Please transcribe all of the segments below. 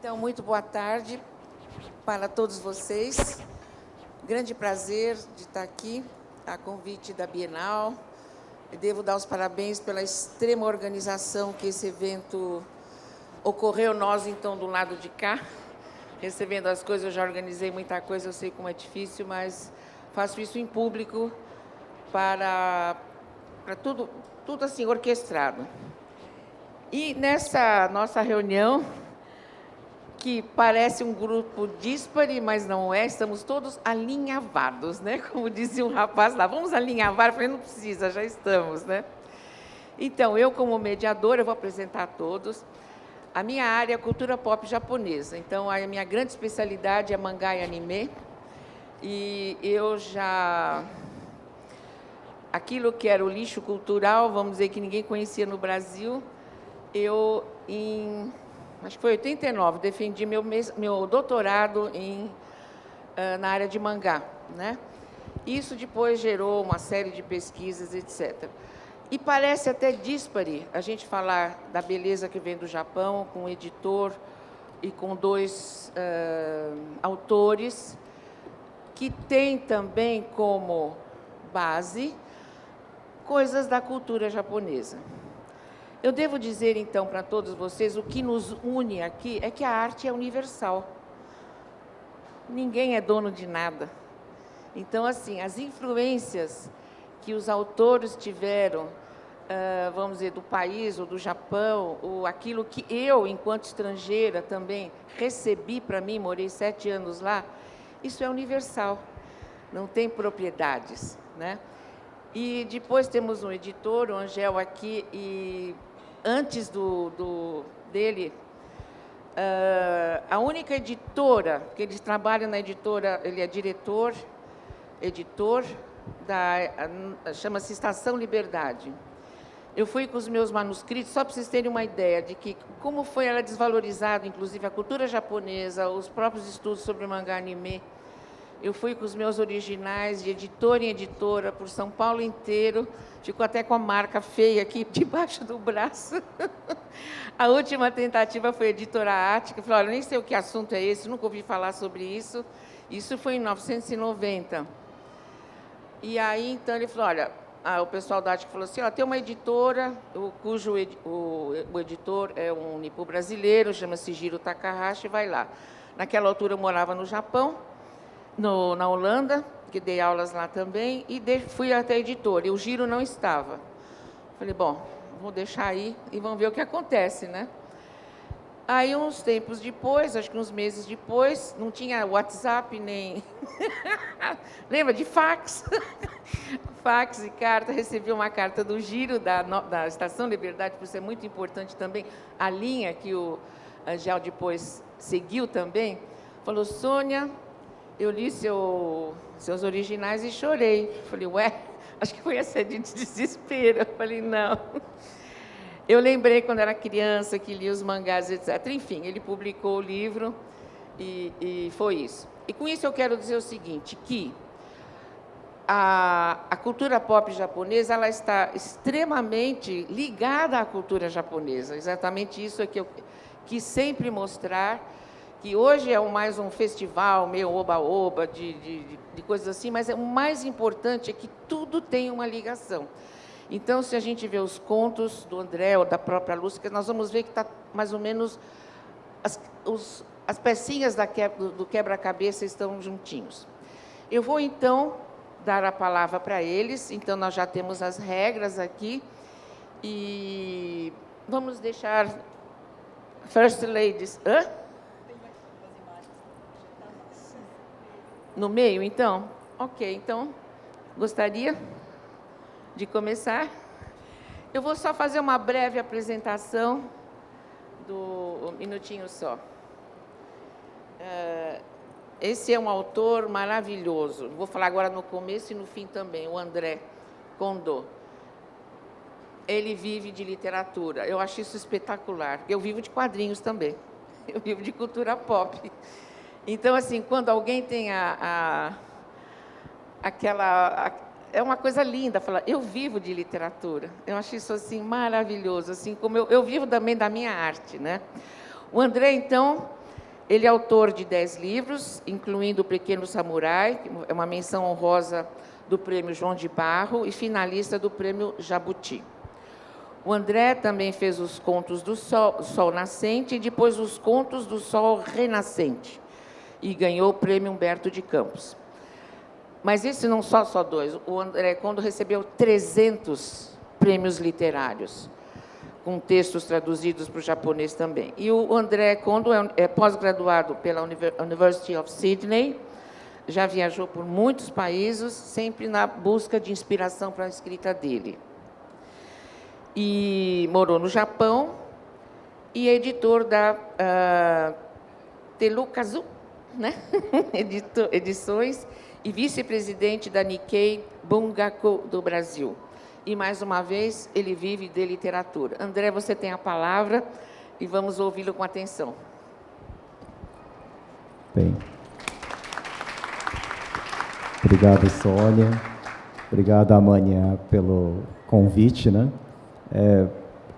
Então, muito boa tarde para todos vocês. Grande prazer de estar aqui, a convite da Bienal. Eu devo dar os parabéns pela extrema organização que esse evento ocorreu. Nós, então, do lado de cá, recebendo as coisas. Eu já organizei muita coisa, eu sei como é difícil, mas faço isso em público para tudo assim, orquestrado. E nessa nossa reunião, que parece um grupo díspare, mas não é, estamos todos alinhavados, né? Como dizia um rapaz lá, vamos alinhavar? Eu falei, não precisa, já estamos, né? Então, eu como mediadora, eu vou apresentar a todos. A minha área é cultura pop japonesa, então a minha grande especialidade é mangá e anime, e eu já... Aquilo que era o lixo cultural, vamos dizer, que ninguém conhecia no Brasil, eu, acho que foi em 89, defendi meu doutorado na área de mangá, né? Isso depois gerou uma série de pesquisas, etc. E parece até díspare a gente falar da beleza que vem do Japão, com um editor e com dois autores, que tem também como base coisas da cultura japonesa. Eu devo dizer, então, para todos vocês, o que nos une aqui é que a arte é universal. Ninguém é dono de nada. Então, assim, as influências que os autores tiveram, vamos dizer, do país ou do Japão, ou aquilo que eu, enquanto estrangeira, também recebi para mim, morei 7 anos lá, isso é universal, não tem propriedades, né? E depois temos um editor, o Angel aqui, e antes dele, a única editora, que ele trabalha na editora, ele é editor, chama-se Estação Liberdade. Eu fui com os meus manuscritos, só para vocês terem uma ideia de que como foi ela desvalorizada, inclusive a cultura japonesa, os próprios estudos sobre mangá anime. Eu fui com os meus originais, de editora em editora, por São Paulo inteiro. Ficou até com a marca feia aqui debaixo do braço. A última tentativa foi a editora Ática. Eu falei, olha, nem sei o que assunto é esse, nunca ouvi falar sobre isso. Isso foi em 1990. E aí, então, ele falou, olha, o pessoal da Ática falou assim, ó, tem uma editora, cujo o editor é um nipo brasileiro, chama-se Jiro Takahashi, vai lá. Naquela altura, eu morava no Japão, na Holanda, que dei aulas lá também, e fui até a editora, e o Giro não estava. Falei, bom, vou deixar aí e vamos ver o que acontece, né? Aí, uns tempos depois, acho que uns meses depois, não tinha WhatsApp, nem... Lembra de fax? Fax e carta, recebi uma carta do Giro, da Estação Liberdade, por ser muito importante também, a linha que o Angel depois seguiu também, falou, Sônia, eu li seus originais e chorei. Falei, ué, acho que foi essa de desespero. Eu falei, não. Eu lembrei quando era criança que lia os mangás, etc. Enfim, ele publicou o livro e foi isso. E com isso eu quero dizer o seguinte, que a cultura pop japonesa ela está extremamente ligada à cultura japonesa. Exatamente isso é que eu quis sempre mostrar, que hoje é mais um festival, meio oba-oba, de coisas assim, mas o mais importante é que tudo tem uma ligação. Então, se a gente vê os contos do André ou da própria Lúcia, nós vamos ver que está mais ou menos... As pecinhas do quebra-cabeça estão juntinhos. Eu vou, então, dar a palavra para eles. Então, nós já temos as regras aqui. E vamos deixar... First Ladies... Hã? No meio, então? Ok, então, gostaria de começar. Eu vou só fazer uma breve apresentação um minutinho só. Esse é um autor maravilhoso. Vou falar agora no começo e no fim também, o André Kondo. Ele vive de literatura. Eu acho isso espetacular. Eu vivo de quadrinhos também. Eu vivo de cultura pop. Então, assim, quando alguém tem aquela... É uma coisa linda falar, eu vivo de literatura. Eu acho isso, assim, maravilhoso, assim como eu vivo também da minha arte, né? O André, então, Ele é autor de 10 livros, incluindo O Pequeno Samurai, que é uma menção honrosa do Prêmio João de Barro e finalista do Prêmio Jabuti. O André também fez os Contos do Sol Nascente e depois os Contos do Sol Renascente, e ganhou o Prêmio Humberto de Campos. Mas esse não só dois. O André Condo recebeu 300 prêmios literários, com textos traduzidos para o japonês também. E o André Condo é pós-graduado pela University of Sydney, já viajou por muitos países, sempre na busca de inspiração para a escrita dele. E morou no Japão, e é editor da Terukazu, né? Edições, e vice-presidente da Nikkei Bungaku do Brasil. E, mais uma vez, ele vive de literatura. André, você tem a palavra e vamos ouvi-lo com atenção. Bem. Obrigado, Sônia. Obrigado, Amânia, pelo convite, né?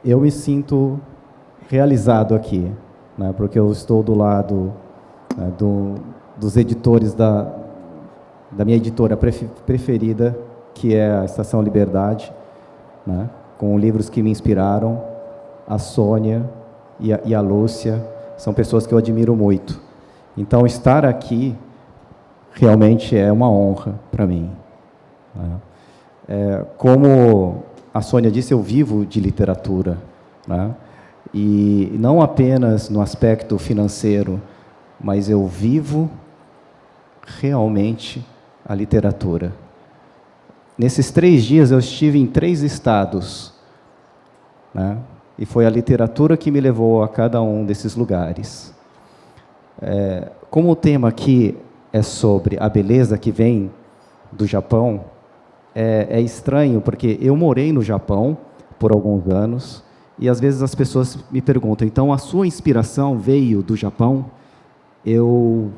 Eu me sinto realizado aqui, né? Porque eu estou do lado, né, dos editores da minha editora preferida, que é a Estação Liberdade, né, com livros que me inspiraram. A Sônia e a Lúcia são pessoas que eu admiro muito. Então, estar aqui realmente é uma honra para mim, né? Como a Sônia disse, eu vivo de literatura, né? E não apenas no aspecto financeiro, mas eu vivo realmente a literatura. Nesses 3 dias, eu estive em 3 estados, né? E foi a literatura que me levou a cada um desses lugares. Como o tema aqui é sobre a beleza que vem do Japão, é estranho, porque eu morei no Japão por alguns anos, e às vezes as pessoas me perguntam, então a sua inspiração veio do Japão? Eu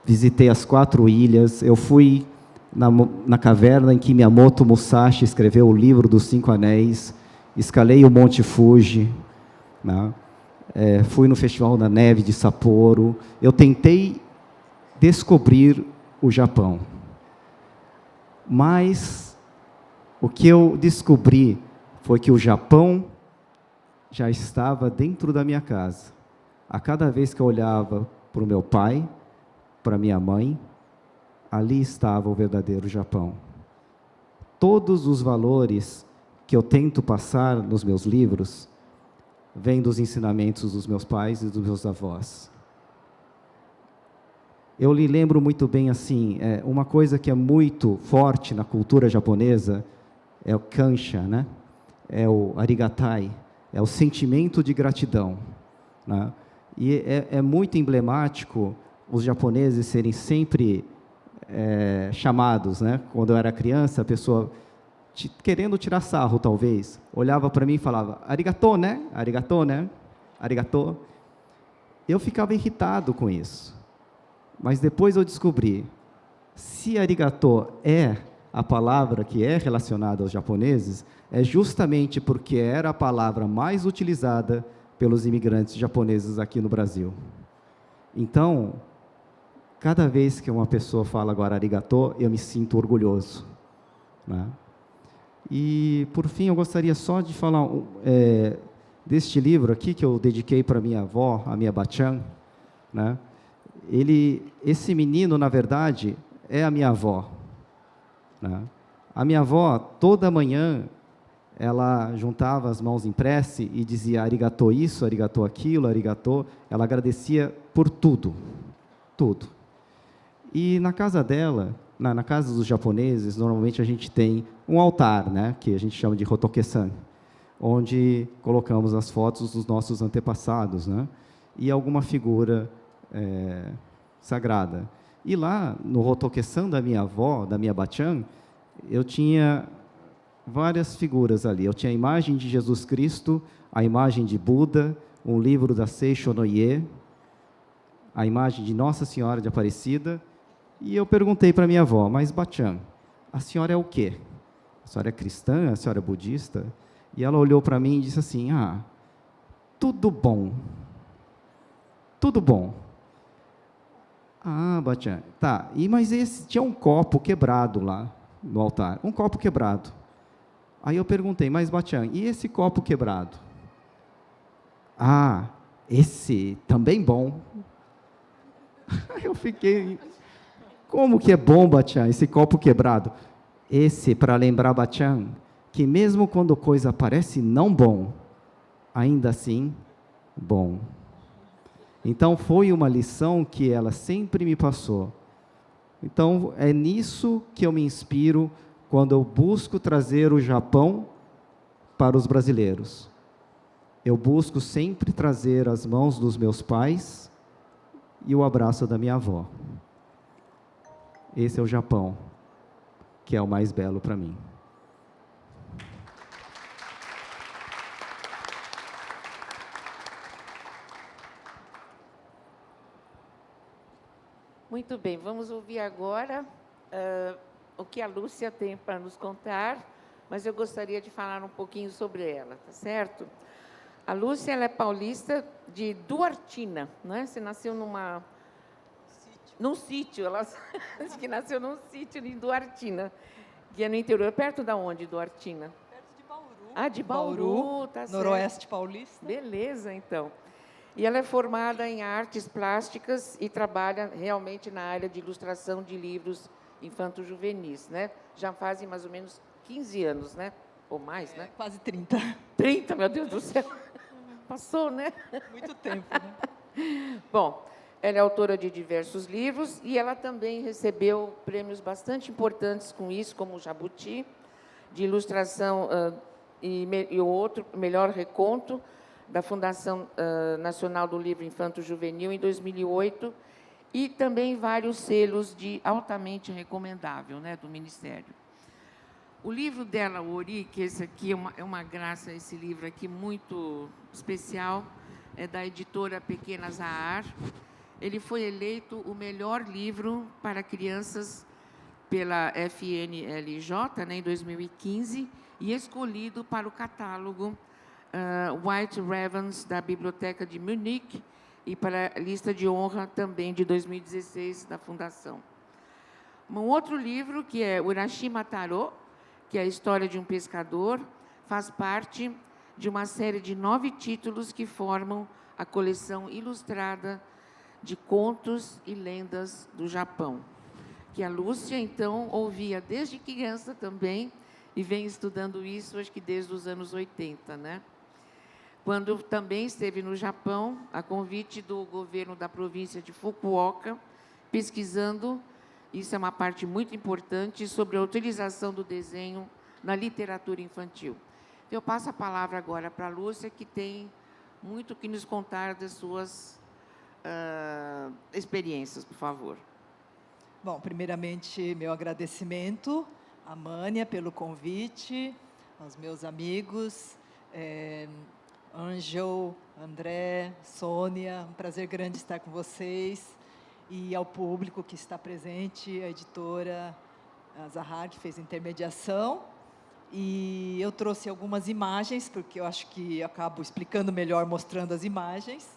visitei as 4 ilhas, eu fui na caverna em que Miyamoto Musashi escreveu o livro dos 5 Anéis, escalei o Monte Fuji, né? Fui no Festival da Neve de Sapporo. Eu tentei descobrir o Japão. Mas o que eu descobri foi que o Japão já estava dentro da minha casa. A cada vez que eu olhava para o meu pai, para minha mãe, ali estava o verdadeiro Japão. Todos os valores que eu tento passar nos meus livros vêm dos ensinamentos dos meus pais e dos meus avós. Eu lhe lembro muito bem assim, uma coisa que é muito forte na cultura japonesa é o kansha, né? É o arigatai, é o sentimento de gratidão, né? E é muito emblemático os japoneses serem sempre chamados, né? Quando eu era criança, a pessoa querendo tirar sarro, talvez, olhava para mim e falava, arigatô, né? Arigatô, né? Arigatô. Eu ficava irritado com isso. Mas depois eu descobri, se arigatô é a palavra que é relacionada aos japoneses, é justamente porque era a palavra mais utilizada pelos imigrantes japoneses aqui no Brasil. Então, cada vez que uma pessoa fala agora arigatô, eu me sinto orgulhoso, né? E, por fim, eu gostaria só de falar deste livro aqui, que eu dediquei para minha avó, a minha Bachan, né? Esse menino, na verdade, é a minha avó, né? A minha avó, toda manhã, ela juntava as mãos em prece e dizia arigatô isso, arigatô aquilo, arigatô. Ela agradecia por tudo, tudo. E na casa dela, na casa dos japoneses, normalmente a gente tem um altar, né, que a gente chama de Hotoke-san, onde colocamos as fotos dos nossos antepassados, né, e alguma figura sagrada. E lá, no Hotoke-san da minha avó, da minha Bachan, eu tinha várias figuras ali. Eu tinha a imagem de Jesus Cristo, a imagem de Buda, um livro da Seisho no Ie, a imagem de Nossa Senhora de Aparecida. E eu perguntei para minha avó, mas Bachan, a senhora é o quê? A senhora é cristã? A senhora é budista? E ela olhou para mim e disse assim, tudo bom. Tudo bom. Ah, Bachan, tá. Mas tinha um copo quebrado lá no altar, um copo quebrado. Aí eu perguntei, mas Bachan, e esse copo quebrado? Ah, esse também bom. Aí eu fiquei, como que é bom, Bachan, esse copo quebrado? Esse, para lembrar, Bachan, que mesmo quando coisa parece não bom, ainda assim, bom. Então, foi uma lição que ela sempre me passou. Então, é nisso que eu me inspiro quando eu busco trazer o Japão para os brasileiros. Eu busco sempre trazer as mãos dos meus pais e o abraço da minha avó. Esse é o Japão, que é o mais belo para mim. Muito bem, vamos ouvir agora o que a Lúcia tem para nos contar, mas eu gostaria de falar um pouquinho sobre ela, tá certo? A Lúcia, ela é paulista de Duartina, né? Você nasceu num sítio, ela diz que nasceu num sítio em Duartina, que é no interior, perto da onde, Duartina? Perto de Bauru. Ah, de Bauru, tá certo. Noroeste paulista. Beleza, então. E ela é formada em artes plásticas e trabalha realmente na área de ilustração de livros infanto-juvenis, né? Já fazem mais ou menos 15 anos, né? Ou mais, né? Quase 30. 30, meu Deus do céu. Passou, né? Muito tempo, né? Bom, ela é autora de diversos livros e ela também recebeu prêmios bastante importantes com isso, como o Jabuti, de ilustração e o outro, Melhor Reconto, da Fundação Nacional do Livro Infanto-Juvenil, em 2008, e também vários selos de altamente recomendável, né, do Ministério. O livro dela, o Ori, que esse aqui é uma graça, esse livro aqui muito especial, é da editora Pequena Zahar. Ele foi eleito o melhor livro para crianças pela FNLJ, né, em 2015, e escolhido para o catálogo White Ravens da Biblioteca de Munique e para a lista de honra também de 2016 da Fundação. Um outro livro, que é Urashima Taro, que é a história de um pescador, faz parte de uma série de 9 títulos que formam a coleção ilustrada de contos e lendas do Japão, que a Lúcia, então, ouvia desde criança também e vem estudando isso, acho que desde os anos 80, né? Quando também esteve no Japão, a convite do governo da província de Fukuoka, pesquisando, isso é uma parte muito importante, sobre a utilização do desenho na literatura infantil. Eu passo a palavra agora para a Lúcia, que tem muito que nos contar das suas experiências, por favor. Bom, primeiramente, meu agradecimento à Mânia pelo convite, aos meus amigos, Ângel, André, Sônia, um prazer grande estar com vocês, e ao público que está presente, a editora Zahar, que fez intermediação. E eu trouxe algumas imagens, porque eu acho que eu acabo explicando melhor mostrando as imagens.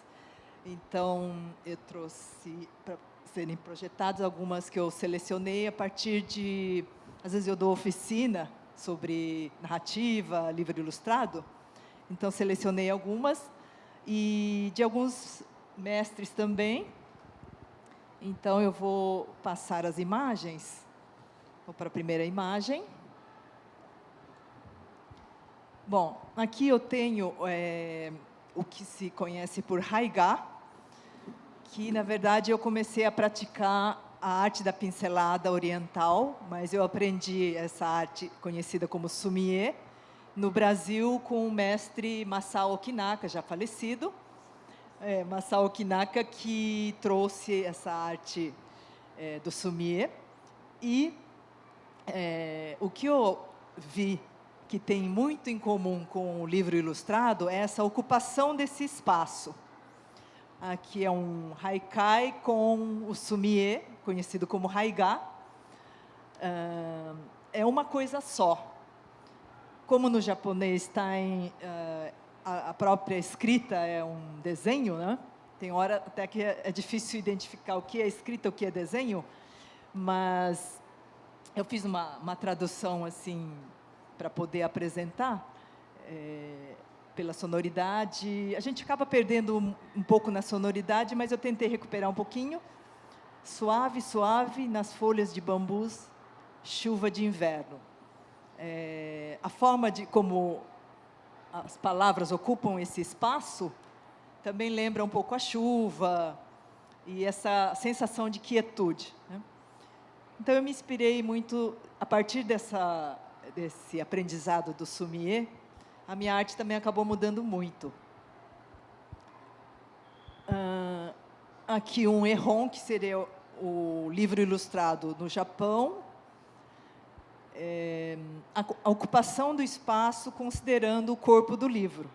Então, eu trouxe para serem projetadas algumas que eu selecionei a partir de... Às vezes eu dou oficina sobre narrativa, livro ilustrado. Então, selecionei algumas, e de alguns mestres também. Então, eu vou passar as imagens. Vou para a primeira imagem. Bom, aqui eu tenho o que se conhece por Haiga, que, na verdade, eu comecei a praticar a arte da pincelada oriental, mas eu aprendi essa arte conhecida como sumie, no Brasil, com o mestre Masao Okinaka, já falecido. Masao Okinaka, que trouxe essa arte do sumie. E o que eu vi que tem muito em comum com o livro ilustrado é essa ocupação desse espaço. Aqui é um haikai com o sumie, conhecido como haiga. É uma coisa só. Como no japonês está a própria escrita é um desenho, né? Tem hora até que é difícil identificar o que é escrita, o que é desenho, mas eu fiz uma tradução assim para poder apresentar, pela sonoridade. A gente acaba perdendo um pouco na sonoridade, mas eu tentei recuperar um pouquinho. Suave, suave, nas folhas de bambus, chuva de inverno. A forma de como as palavras ocupam esse espaço também lembra um pouco a chuva e essa sensação de quietude, né? Então, eu me inspirei muito, a partir desse aprendizado do Sumier, a minha arte também acabou mudando muito. Aqui um Ehon, que seria o livro ilustrado no Japão, a ocupação do espaço considerando o corpo do livro.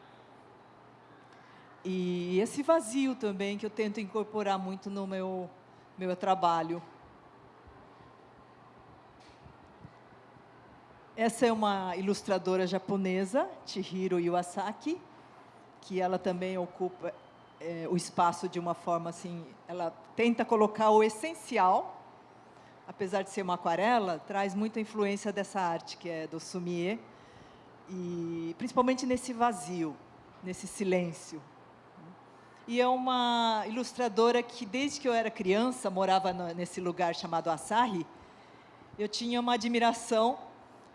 E esse vazio também, que eu tento incorporar muito no meu trabalho. Essa é uma ilustradora japonesa, Chihiro Iwasaki, que ela também ocupa o espaço de uma forma assim, ela tenta colocar o essencial, apesar de ser uma aquarela, traz muita influência dessa arte que é do Sumier, e principalmente nesse vazio, nesse silêncio. E é uma ilustradora que, desde que eu era criança, morava nesse lugar chamado Asahi, eu tinha uma admiração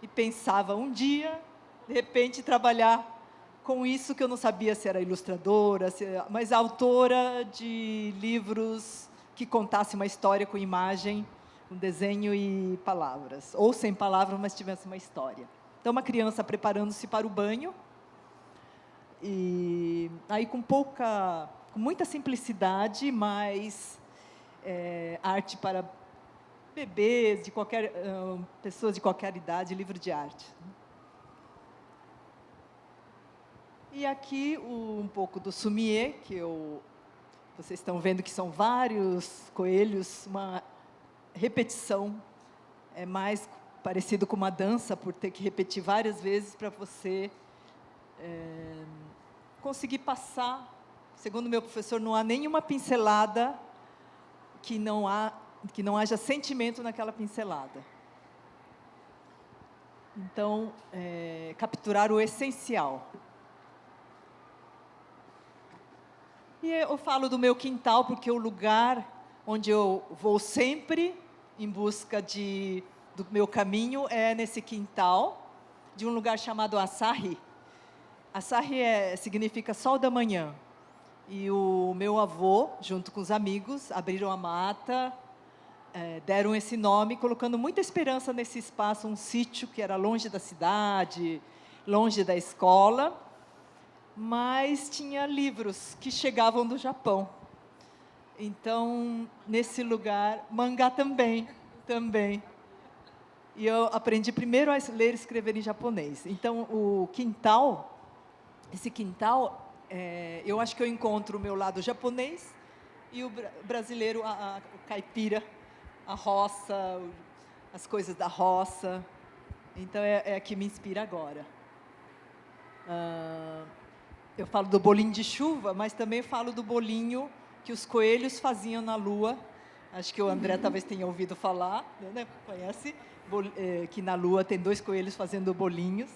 e pensava, um dia, de repente, trabalhar com isso, que eu não sabia se era ilustradora, mas autora de livros que contasse uma história com imagem, com desenho e palavras. Ou sem palavras, mas tivesse uma história. Então, uma criança preparando-se para o banho, e aí com muita simplicidade, mas arte para bebês, pessoas de qualquer idade, livro de arte. E aqui um pouco do Sumier, que vocês estão vendo que são vários coelhos, uma repetição, é mais parecido com uma dança, por ter que repetir várias vezes para você conseguir passar. Segundo meu professor, não há nenhuma pincelada que não haja sentimento naquela pincelada. Então, capturar o essencial. E eu falo do meu quintal, porque o lugar onde eu vou sempre em busca do meu caminho é nesse quintal, de um lugar chamado Asahi. Asahi significa sol da manhã. E o meu avô, junto com os amigos, abriram a mata, deram esse nome, colocando muita esperança nesse espaço, um sítio que era longe da cidade, longe da escola, mas tinha livros que chegavam do Japão. Então, nesse lugar, mangá também. E eu aprendi primeiro a ler e escrever em japonês. Então, esse quintal, eu acho que eu encontro o meu lado japonês e o brasileiro, o caipira, a roça, as coisas da roça. Então, é a que me inspira agora. Eu falo do bolinho de chuva, mas também falo do bolinho que os coelhos faziam na lua. Acho que o André talvez tenha ouvido falar, né? Conhece? Que na lua tem 2 coelhos fazendo bolinhos.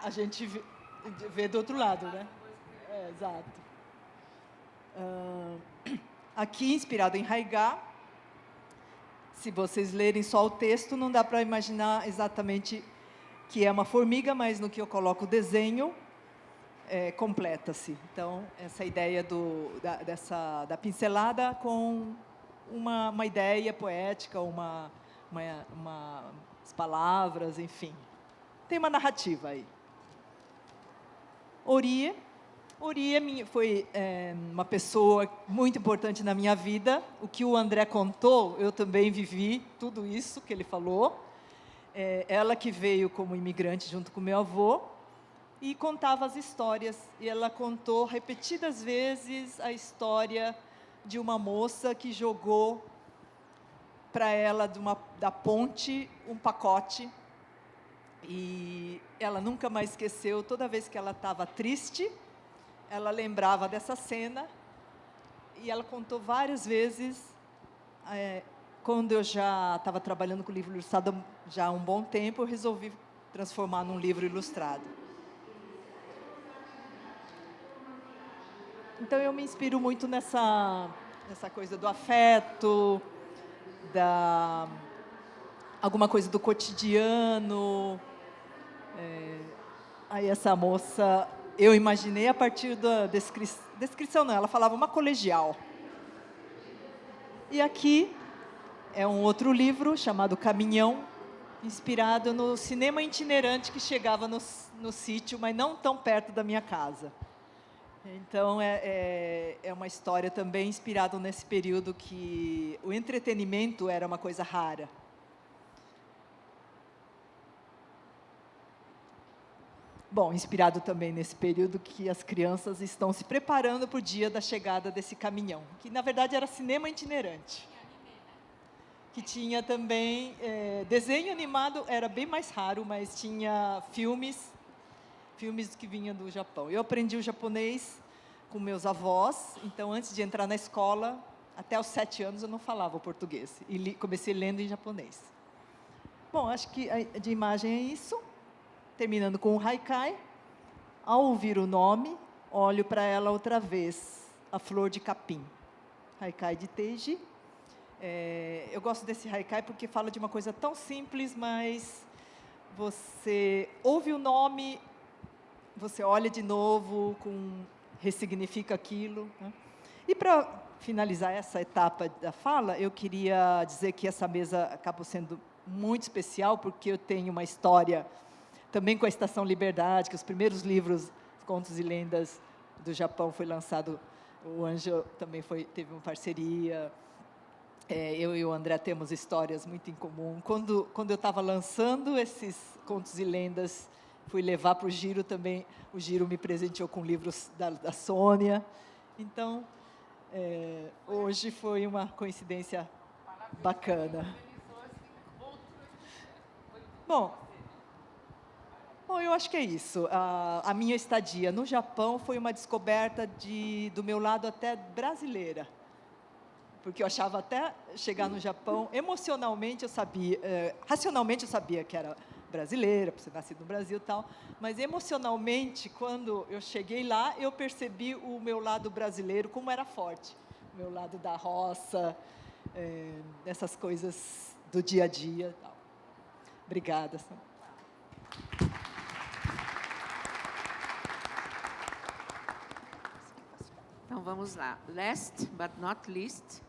A gente vê do outro lado, né? Exato. Aqui, inspirado em Haiga, se vocês lerem só o texto, não dá para imaginar exatamente que é uma formiga, mas no que eu coloco o desenho, completa-se. Então, essa ideia da pincelada com uma ideia poética, umas palavras, enfim. Tem uma narrativa aí. Orie foi uma pessoa muito importante na minha vida. O que o André contou, eu também vivi tudo isso que ele falou. Ela que veio como imigrante junto com meu avô e contava as histórias. E ela contou repetidas vezes a história de uma moça que jogou para ela da ponte um pacote. E ela nunca mais esqueceu. Toda vez que ela estava triste, ela lembrava dessa cena e ela contou várias vezes, quando eu já estava trabalhando com livro ilustrado já há um bom tempo, eu resolvi transformar num livro ilustrado. Então, eu me inspiro muito nessa coisa do afeto, alguma coisa do cotidiano. Aí essa moça, eu imaginei a partir da descrição, não, ela falava uma colegial. E aqui é um outro livro chamado Caminhão, inspirado no cinema itinerante que chegava no sítio, mas não tão perto da minha casa. Então, é uma história também inspirada nesse período que o entretenimento era uma coisa rara. Bom, inspirado também nesse período que as crianças estão se preparando para o dia da chegada desse caminhão, que na verdade era cinema itinerante. Que tinha também, desenho animado era bem mais raro, mas tinha filmes que vinham do Japão. Eu aprendi o japonês com meus avós, então antes de entrar na escola, até os 7 anos eu não falava o português, e comecei lendo em japonês. Bom, acho que de imagem é isso. Terminando com o haikai. Ao ouvir o nome, olho para ela outra vez, a flor de capim. Haikai de Teiji. Eu gosto desse haikai porque fala de uma coisa tão simples, mas você ouve o nome, você olha de novo, ressignifica aquilo, né? E para finalizar essa etapa da fala, eu queria dizer que essa mesa acabou sendo muito especial, porque eu tenho uma história também com a Estação Liberdade, que os primeiros livros, Contos e Lendas do Japão, foi lançado, o Anjo também teve uma parceria, eu e o André temos histórias muito em comum. Quando eu estava lançando esses Contos e Lendas, fui levar para o Giro também, o Giro me presenteou com livros da Sônia. Então, hoje foi uma coincidência bacana. Bom, eu acho que é isso. A minha estadia no Japão foi uma descoberta do meu lado até brasileira. Porque eu achava até chegar no Japão, emocionalmente eu sabia, racionalmente eu sabia que era brasileira, por ser nascido no Brasil e tal, mas emocionalmente, quando eu cheguei lá, eu percebi o meu lado brasileiro como era forte. O meu lado da roça, dessas coisas do dia a dia e tal. Obrigada, Sam. Então, vamos lá. Last but not least,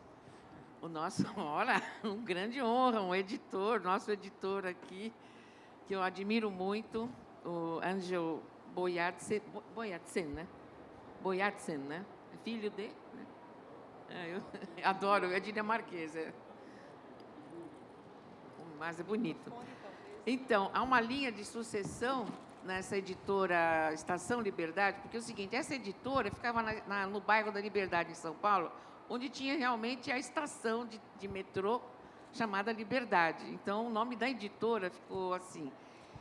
o nosso, olha, um grande honra, um editor, nosso editor aqui, que eu admiro muito, o Angel Boyatsen, né? Boyatsen, né? Filho de... Né? Eu adoro, é dinamarquesa. Mas é bonito. Então, há uma linha de sucessão nessa editora Estação Liberdade, porque é o seguinte, essa editora ficava no bairro da Liberdade, em São Paulo, onde tinha realmente a estação de metrô chamada Liberdade. Então, o nome da editora ficou assim.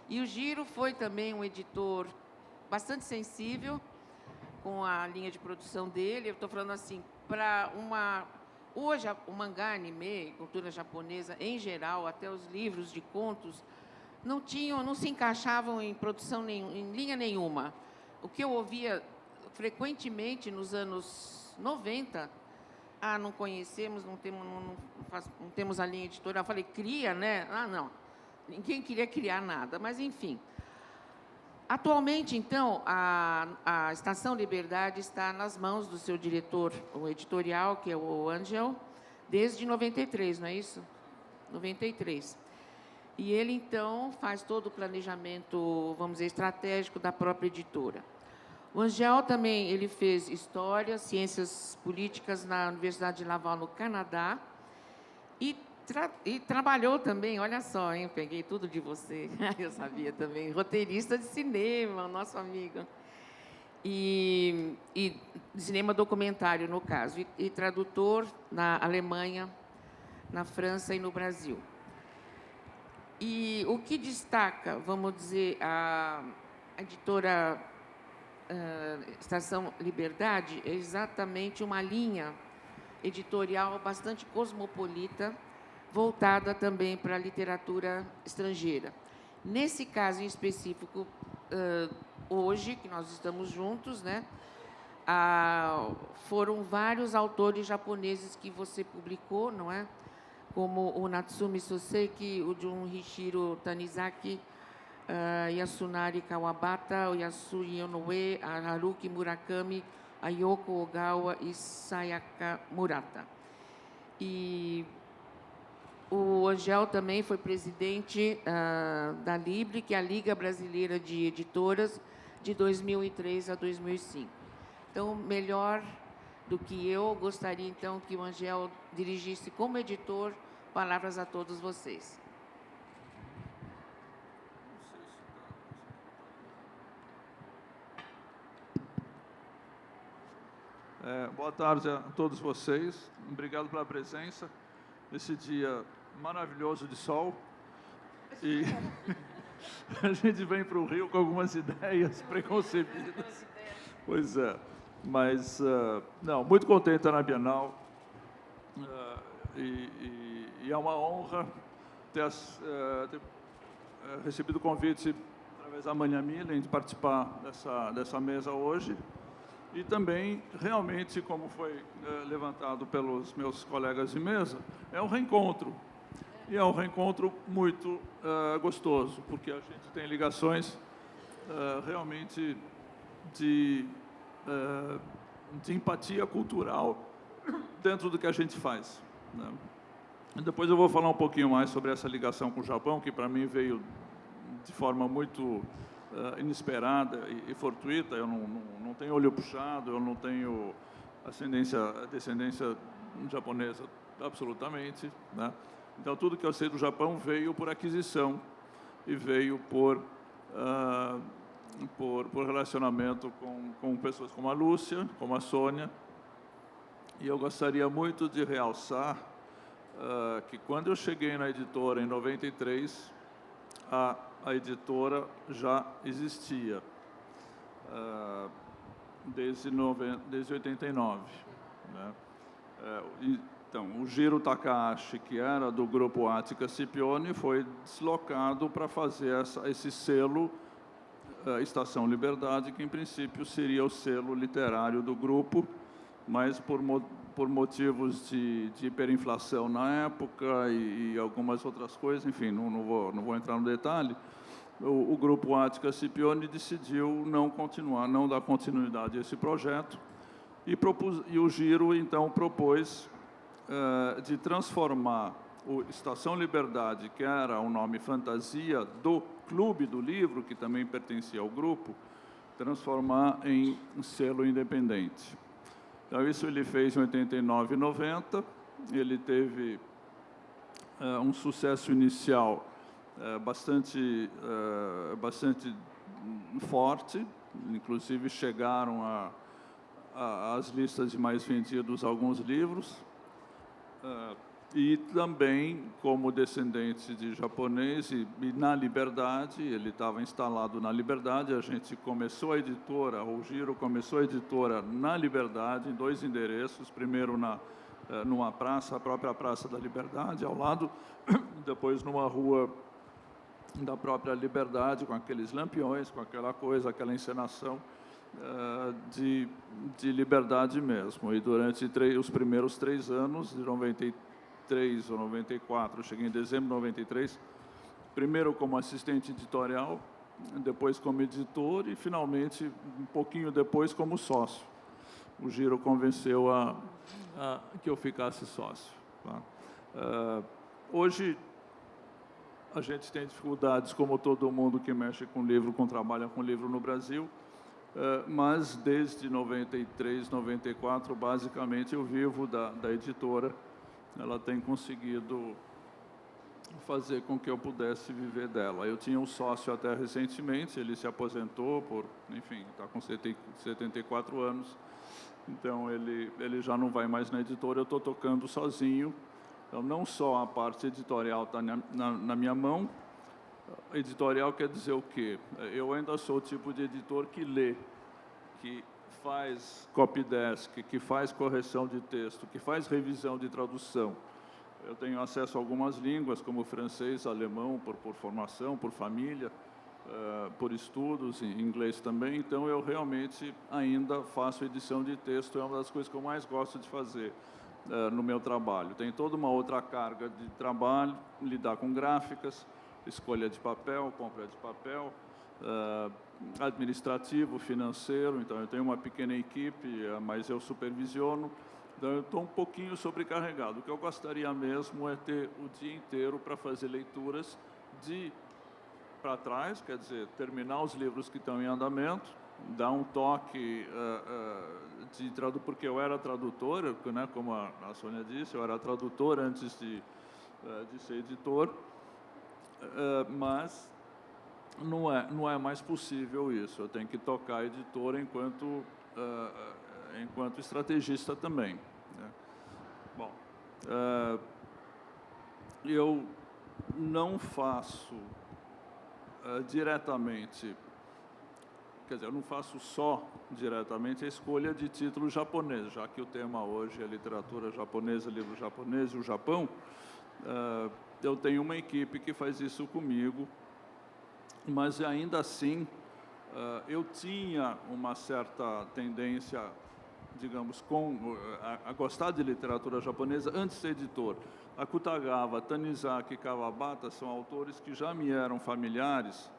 E o Giro foi também um editor bastante sensível com a linha de produção dele. Eu estou falando assim, para hoje, o mangá, anime, cultura japonesa, em geral, até os livros de contos, não se encaixavam em produção em linha nenhuma. O que eu ouvia frequentemente nos anos 90, não conhecemos, não temos a linha editorial. Eu falei, cria, né? Não, ninguém queria criar nada, mas enfim. Atualmente, então, a Estação Liberdade está nas mãos do seu diretor, o editorial, que é o Angel, desde 93, não é isso? 93. E ele, então, faz todo o planejamento, vamos dizer, estratégico da própria editora. O Angel também ele fez História, Ciências Políticas na Universidade de Laval, no Canadá, e trabalhou também, olha só, hein, peguei tudo de você, eu sabia também, roteirista de cinema, nosso amigo, e de cinema documentário, no caso, e tradutor na Alemanha, na França e no Brasil. E o que destaca, vamos dizer, a editora Estação Liberdade é exatamente uma linha editorial bastante cosmopolita, voltada também para a literatura estrangeira. Nesse caso em específico, hoje, que nós estamos juntos, né, foram vários autores japoneses que você publicou, não é? Como o Natsumi Soseki, o Junhishiro Tanizaki, Yasunari Kawabata, o Yasui Inoue, a Haruki Murakami, a Yoko Ogawa e Sayaka Murata. E o Angel também foi presidente da Libre, que é a Liga Brasileira de Editoras, de 2003 a 2005. Então, melhor do que eu, gostaria, então, que o Angel dirigisse como editor palavras a todos vocês. Boa tarde a todos vocês. Obrigado pela presença nesse dia maravilhoso de sol. E a gente vem para o Rio com algumas ideias preconcebidas. Pois é, mas não, muito contente de estar na Bienal. E é uma honra ter recebido o convite através da Manhã Milen de participar dessa mesa hoje. E também, realmente, como foi levantado pelos meus colegas de mesa, é um reencontro. E é um reencontro muito gostoso, porque a gente tem ligações realmente de empatia cultural dentro do que a gente faz, né? E depois eu vou falar um pouquinho mais sobre essa ligação com o Japão, que para mim veio de forma muito inesperada e fortuita. Eu não tenho olho puxado, eu não tenho descendência japonesa absolutamente, né? Então tudo que eu sei do Japão veio por aquisição e veio por relacionamento com pessoas como a Lúcia, como a Sônia. E eu gostaria muito de realçar que quando eu cheguei na editora em 93, a editora já existia, desde 89. Né? Então, o Jiro Takahashi, que era do grupo Attica Scipione, foi deslocado para fazer esse selo Estação Liberdade, que em princípio seria o selo literário do grupo, mas por motivos de hiperinflação na época e algumas outras coisas, enfim, não vou entrar no detalhe, o grupo Attica Scipione decidiu não dar continuidade a esse projeto, e o Jiro, então, propôs de transformar o Estação Liberdade, que era o nome fantasia do Clube do Livro, que também pertencia ao grupo, transformar em um selo independente. Então, isso ele fez em 89 e 90. Ele teve um sucesso inicial bastante forte, inclusive chegaram às listas de mais vendidos alguns livros. E também, como descendente de japonês, e na Liberdade, ele estava instalado na Liberdade, a gente começou a editora, o Jiro começou a editora na Liberdade, em 2 endereços, primeiro numa praça, a própria Praça da Liberdade, ao lado, depois numa rua da própria Liberdade, com aqueles lampiões, com aquela coisa, aquela encenação de liberdade mesmo. E durante os primeiros 3 anos, de 93 ou 94, eu cheguei em dezembro de 93, primeiro como assistente editorial, depois como editor e, finalmente, um pouquinho depois, como sócio. O Jiro convenceu que eu ficasse sócio. Tá? Hoje, a gente tem dificuldades, como todo mundo que mexe com livro, trabalha com livro no Brasil, mas desde 93, 94, basicamente, eu vivo da editora. Ela tem conseguido fazer com que eu pudesse viver dela. Eu tinha um sócio até recentemente, ele se aposentou enfim, está com 74 anos, então ele já não vai mais na editora, eu estou tocando sozinho. Então, não só a parte editorial está na minha mão. Editorial quer dizer o quê? Eu ainda sou o tipo de editor que lê. que faz copydesk, que faz correção de texto, que faz revisão de tradução. Eu tenho acesso a algumas línguas, como francês, alemão, por formação, por família, por estudos, em inglês também. Então, eu realmente ainda faço edição de texto, é uma das coisas que eu mais gosto de fazer no meu trabalho. Tem toda uma outra carga de trabalho, lidar com gráficas, escolha de papel, compra de papel, administrativo, financeiro. Então, eu tenho uma pequena equipe, mas eu supervisiono. Então, eu estou um pouquinho sobrecarregado. O que eu gostaria mesmo é ter o dia inteiro para fazer leituras para trás, quer dizer, terminar os livros que estão em andamento, dar um toque de tradutor, porque eu era tradutor, né, como a Sônia disse, eu era tradutor antes de ser editor, mas não é mais possível isso. Eu tenho que tocar a editora enquanto estrategista também, né? Bom, eu não faço diretamente, quer dizer, eu não faço só diretamente a escolha de títulos japoneses, já que o tema hoje é literatura japonesa, livro japonês e o Japão. Eu tenho uma equipe que faz isso comigo, mas ainda assim eu tinha uma certa tendência, digamos, a gostar de literatura japonesa antes de ser editor. Akutagawa, Tanizaki e Kawabata são autores que já me eram familiares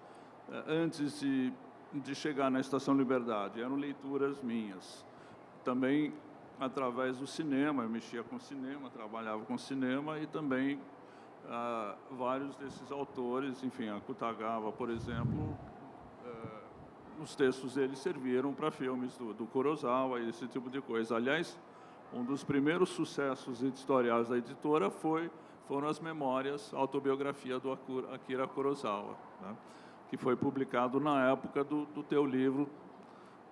antes de chegar na Estação Liberdade. Eram leituras minhas. Também através do cinema, eu mexia com cinema, trabalhava com cinema e também vários desses autores, enfim, Akutagawa, por exemplo, os textos dele serviram para filmes do Kurosawa e esse tipo de coisa. Aliás, um dos primeiros sucessos editoriais da editora foram as memórias, a autobiografia do Akira Kurosawa, né, que foi publicado na época do teu livro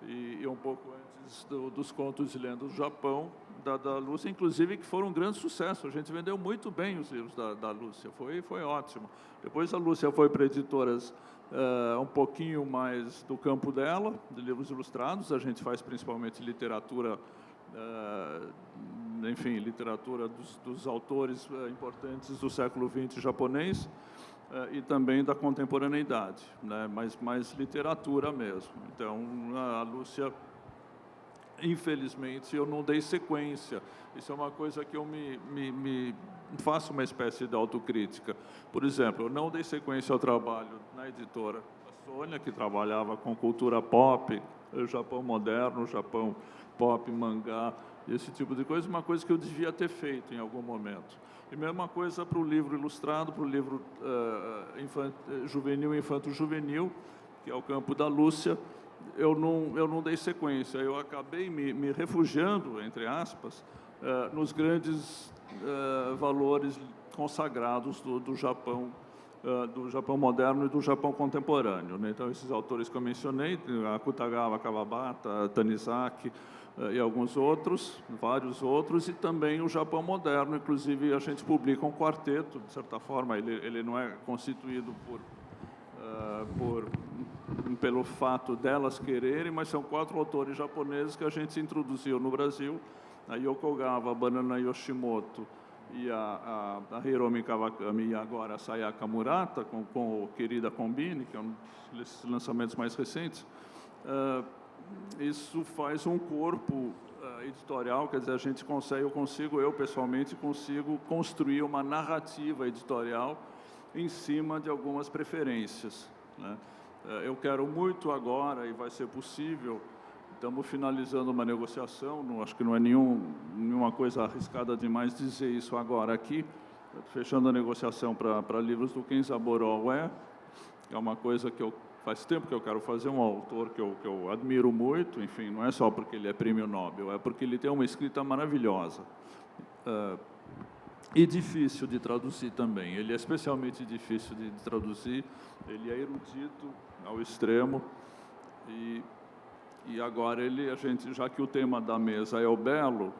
e um pouco antes dos Contos e Lendas do Japão, da Lúcia, inclusive, que foram um grande sucesso. A gente vendeu muito bem os livros da Lúcia, foi ótimo. Depois a Lúcia foi para editoras um pouquinho mais do campo dela, de livros ilustrados. A gente faz principalmente literatura, enfim, literatura dos autores importantes do século XX japonês e também da contemporaneidade, né? mais literatura mesmo. Então, a Lúcia, infelizmente, eu não dei sequência. Isso é uma coisa que eu me faço uma espécie de autocrítica. Por exemplo, eu não dei sequência ao trabalho na editora da Sônia, que trabalhava com cultura pop, o Japão moderno, o Japão pop, mangá, esse tipo de coisa, uma coisa que eu devia ter feito em algum momento. E mesma coisa para o livro ilustrado, para o livro juvenil, infanto-juvenil, que é o campo da Lúcia. Eu não dei sequência, eu acabei me refugiando, entre aspas, nos grandes valores consagrados do Japão moderno e do Japão contemporâneo, né? Então, esses autores que eu mencionei, Akutagawa, Kawabata, Tanizaki e alguns outros, vários outros, e também o Japão moderno. Inclusive, a gente publica um quarteto, de certa forma, ele não é constituído pelo fato delas quererem, mas são 4 autores japoneses que a gente introduziu no Brasil, a Yoko Gawa, a Banana Yoshimoto e a Hiromi Kawakami, e agora a Sayaka Murata, com o Querida Combine, que é um desses lançamentos mais recentes. Isso faz um corpo editorial, quer dizer, eu pessoalmente consigo construir uma narrativa editorial em cima de algumas preferências, né? Eu quero muito agora, e vai ser possível, estamos finalizando uma negociação, acho que não é nenhuma coisa arriscada demais dizer isso agora aqui, fechando a negociação para livros do Kenzaburo Oe, que é uma coisa que faz tempo que eu quero fazer, um autor que eu admiro muito, enfim, não é só porque ele é prêmio Nobel, é porque ele tem uma escrita maravilhosa. E difícil de traduzir também. Ele é especialmente difícil de traduzir, ele é erudito ao extremo, e agora já que o tema da mesa é o belo,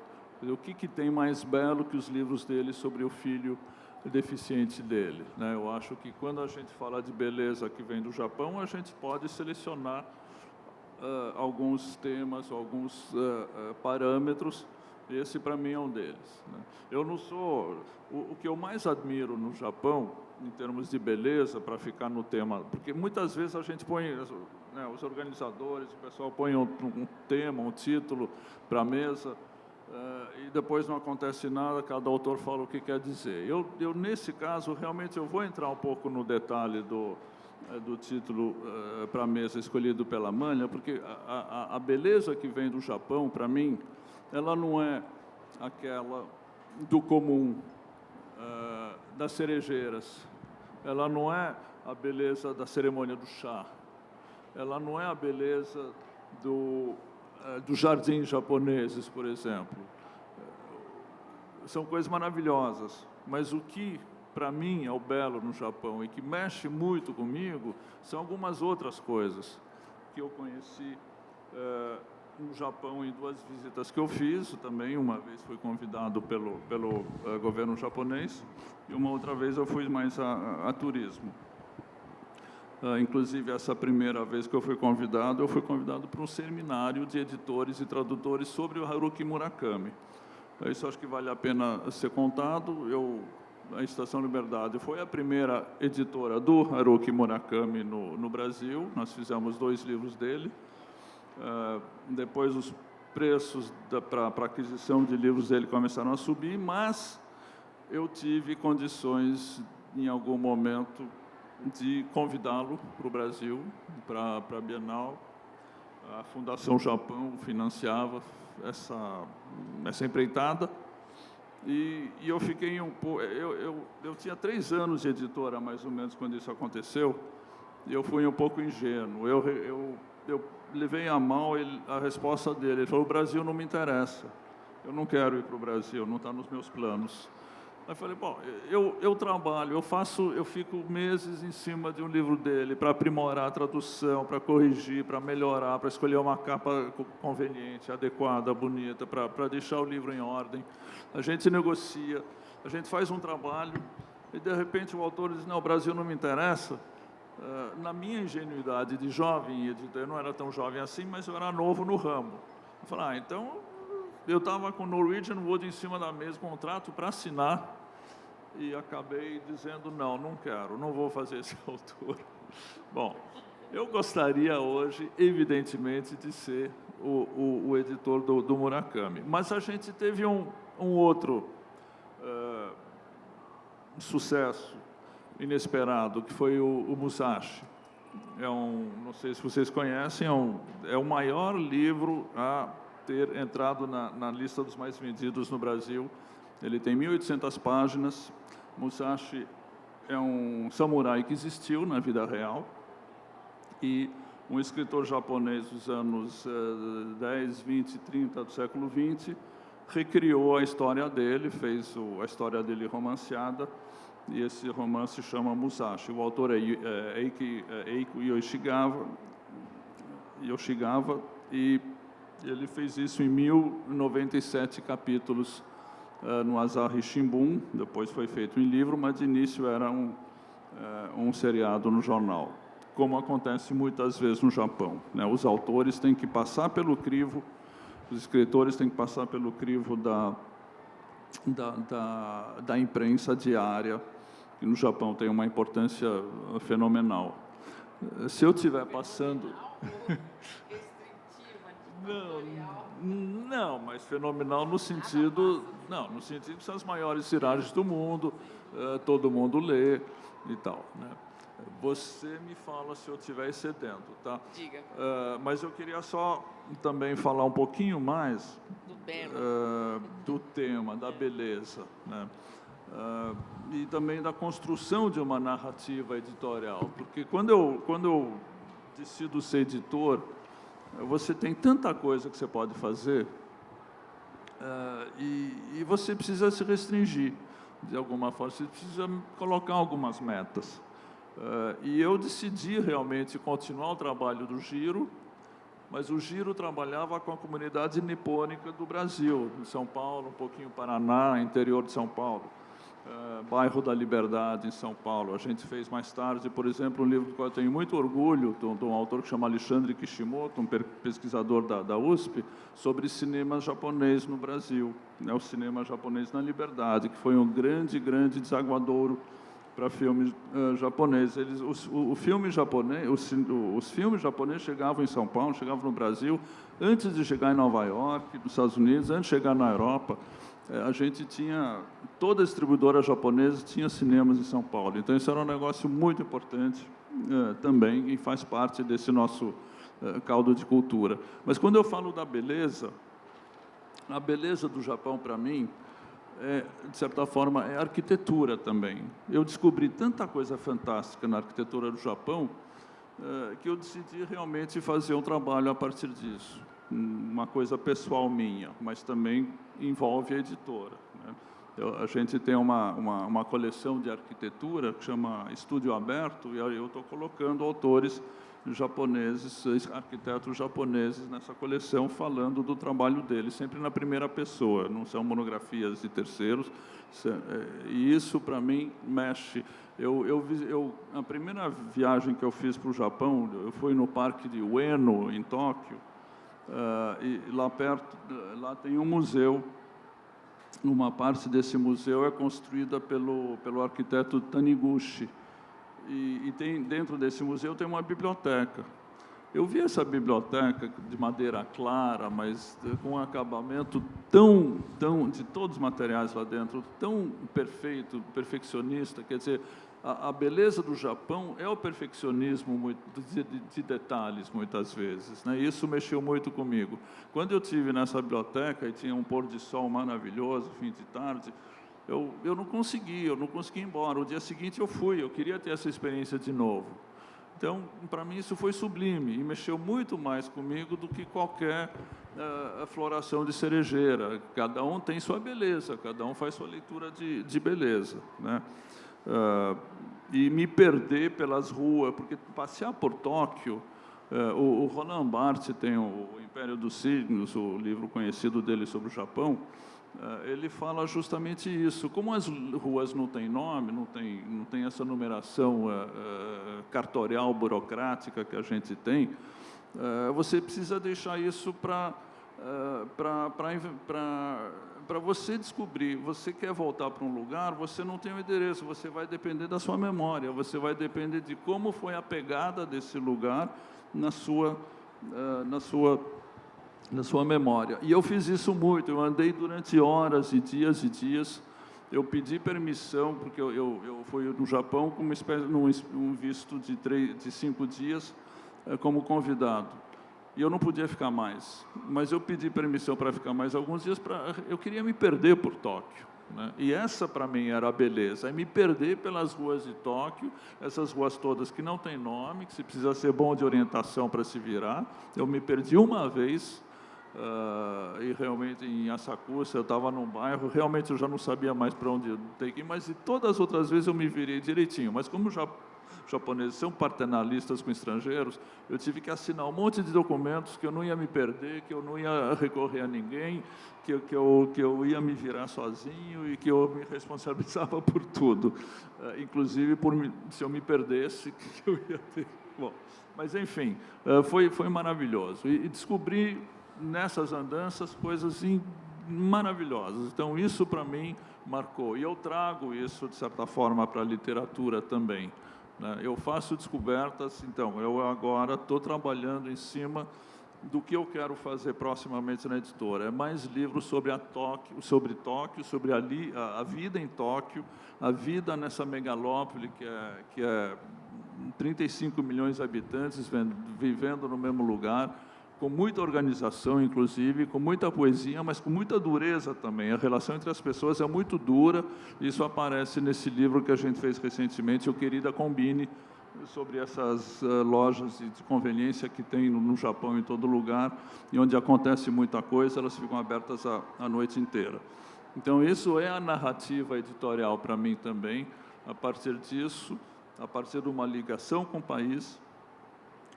o que tem mais belo que os livros dele sobre o filho deficiente dele, né? Eu acho que quando a gente fala de beleza que vem do Japão, a gente pode selecionar alguns temas, alguns parâmetros. Esse, para mim, é um deles, né? Eu não sou... O que eu mais admiro no Japão, em termos de beleza, para ficar no tema... Porque muitas vezes a gente põe... Né, os organizadores, o pessoal põe um tema, um título para a mesa, e depois não acontece nada, cada autor fala o que quer dizer. Eu nesse caso, realmente, eu vou entrar um pouco no detalhe do título para a mesa escolhido pela Mânia, porque a beleza que vem do Japão, para mim, ela não é aquela do comum, das cerejeiras. Ela não é a beleza da cerimônia do chá. Ela não é a beleza dos jardins japoneses, por exemplo. São coisas maravilhosas, mas o que, para mim, é o belo no Japão e que mexe muito comigo são algumas outras coisas que eu conheci no Japão em 2 visitas que eu fiz. Também uma vez fui convidado pelo governo japonês e uma outra vez eu fui mais a turismo. Inclusive, essa primeira vez que eu fui convidado para um seminário de editores e tradutores sobre o Haruki Murakami. Isso acho que vale a pena ser contado. A Estação Liberdade foi a primeira editora do Haruki Murakami no Brasil. Nós fizemos 2 livros dele. Depois, os preços para aquisição de livros dele começaram a subir, mas eu tive condições, em algum momento, de convidá-lo para o Brasil, para a Bienal. A Fundação Japão financiava essa empreitada, e eu fiquei um pouco... Eu tinha 3 anos de editora, mais ou menos, quando isso aconteceu, e eu fui um pouco ingênuo. Eu levei a mal a resposta dele. Ele falou: o Brasil não me interessa, eu não quero ir para o Brasil, não está nos meus planos. Aí eu falei: bom, eu trabalho, eu fico meses em cima de um livro dele para aprimorar a tradução, para corrigir, para melhorar, para escolher uma capa conveniente, adequada, bonita, para deixar o livro em ordem. A gente negocia, a gente faz um trabalho e, de repente, o autor diz: não, o Brasil não me interessa. Na minha ingenuidade de jovem editor, eu não era tão jovem assim, mas eu era novo no ramo. Eu falei: então, eu estava com o Norwegian Wood em cima da mesa, contrato para assinar, e acabei dizendo: não quero, não vou fazer esse autor. Bom, eu gostaria hoje, evidentemente, de ser o editor do Murakami, mas a gente teve um outro sucesso inesperado, que foi o Musashi. Não sei se vocês conhecem, é o maior livro a ter entrado na lista dos mais vendidos no Brasil. Ele tem 1.800 páginas. Musashi é um samurai que existiu na vida real e um escritor japonês dos anos 10, 20, 30 do século XX, recriou a história dele, fez a história dele romanceada, e esse romance chama Musashi. O autor é Eiko Yoshigawa, e ele fez isso em 1097 capítulos no Asahi Shimbun. Depois foi feito em livro, mas de início era um seriado no jornal, como acontece muitas vezes no Japão, né? Os autores têm que passar pelo crivo, os escritores têm que passar pelo crivo da imprensa diária, que no Japão tem uma importância fenomenal. Se eu estiver passando... Não, mas fenomenal no sentido... Não, no sentido que são as maiores tiragens do mundo, todo mundo lê e tal, né? Você me fala se eu estiver excedendo, tá? Diga. Mas eu queria só também falar um pouquinho mais do tema, da beleza, né? E também da construção de uma narrativa editorial, porque quando eu decido ser editor, você tem tanta coisa que você pode fazer, e você precisa se restringir de alguma forma, você precisa colocar algumas metas. E eu decidi realmente continuar o trabalho do Giro, mas o Giro trabalhava com a comunidade nipônica do Brasil, de São Paulo, um pouquinho Paraná, interior de São Paulo. Bairro da Liberdade, em São Paulo. A gente fez mais tarde, por exemplo, um livro que eu tenho muito orgulho, de um autor que chama Alexandre Kishimoto, um pesquisador da USP, sobre cinema japonês no Brasil, né, o cinema japonês na Liberdade, que foi um grande desaguadouro para filmes japoneses. Os filmes japoneses chegavam em São Paulo, chegavam no Brasil, antes de chegar em Nova York, nos Estados Unidos, antes de chegar na Europa. A gente tinha, toda a distribuidora japonesa tinha cinemas em São Paulo. Então, isso era um negócio muito importante também e faz parte desse nosso caldo de cultura. Mas, quando eu falo da beleza, a beleza do Japão, para mim, de certa forma, é arquitetura também. Eu descobri tanta coisa fantástica na arquitetura do Japão que eu decidi realmente fazer um trabalho a partir disso. Uma coisa pessoal minha, mas também envolve a editora, né? A gente tem uma coleção de arquitetura que chama Estúdio Aberto, e eu estou colocando autores japoneses, arquitetos japoneses nessa coleção, falando do trabalho deles, sempre na primeira pessoa, não são monografias de terceiros, e isso, para mim, mexe. A primeira viagem que eu fiz para o Japão, eu fui no Parque de Ueno, em Tóquio, e lá perto, lá tem um museu. Uma parte desse museu é construída pelo arquiteto Taniguchi, e dentro desse museu tem uma biblioteca. Eu vi essa biblioteca de madeira clara, mas com um acabamento de todos os materiais lá dentro, tão perfeito, perfeccionista. Quer dizer, a beleza do Japão é o perfeccionismo de detalhes, muitas vezes, né? Isso mexeu muito comigo. Quando eu estive nessa biblioteca e tinha um pôr de sol maravilhoso, fim de tarde, eu não consegui ir embora. O dia seguinte eu queria ter essa experiência de novo. Então, para mim, isso foi sublime e mexeu muito mais comigo do que qualquer floração de cerejeira. Cada um tem sua beleza, cada um faz sua leitura de beleza, né? E me perder pelas ruas, porque passear por Tóquio, o Roland Barthes tem o Império dos Signos, o livro conhecido dele sobre o Japão, ele fala justamente isso. Como as ruas não têm nome, não tem essa numeração cartorial, burocrática que a gente tem, você precisa deixar isso para você descobrir. Você quer voltar para um lugar, você não tem o endereço, você vai depender da sua memória, você vai depender de como foi a pegada desse lugar na sua memória. E eu fiz isso muito, eu andei durante horas e dias, eu pedi permissão, porque eu fui no Japão com uma espécie, um visto de 5 dias como convidado. E eu não podia ficar mais, mas eu pedi permissão para ficar mais alguns dias, eu queria me perder por Tóquio, né? E essa, para mim, era a beleza, é me perder pelas ruas de Tóquio, essas ruas todas que não têm nome, que se precisa ser bom de orientação para se virar. Eu me perdi uma vez, e realmente em Asakusa, eu estava num bairro, realmente eu já não sabia mais para onde eu tenho que ir, mas todas as outras vezes eu me virei direitinho. Mas como os japoneses são paternalistas com estrangeiros, eu tive que assinar um monte de documentos que eu não ia me perder, que eu não ia recorrer a ninguém, que eu ia me virar sozinho e que eu me responsabilizava por tudo, inclusive se eu me perdesse, que eu ia ter. Bom, mas enfim, foi maravilhoso, e descobri nessas andanças coisas maravilhosas. Então, isso para mim marcou, e eu trago isso, de certa forma, para a literatura também, né? Eu faço descobertas, então, eu agora estou trabalhando em cima do que eu quero fazer proximamente na editora. É mais livros sobre Tóquio, sobre a vida em Tóquio, a vida nessa megalópole que é 35 milhões de habitantes vivendo no mesmo lugar, com muita organização, inclusive, com muita poesia, mas com muita dureza também. A relação entre as pessoas é muito dura. Isso aparece nesse livro que a gente fez recentemente, O Querida Combine, sobre essas lojas de conveniência que tem no Japão, em todo lugar, e onde acontece muita coisa, elas ficam abertas a noite inteira. Então, isso é a narrativa editorial para mim também. A partir disso, a partir de uma ligação com o país,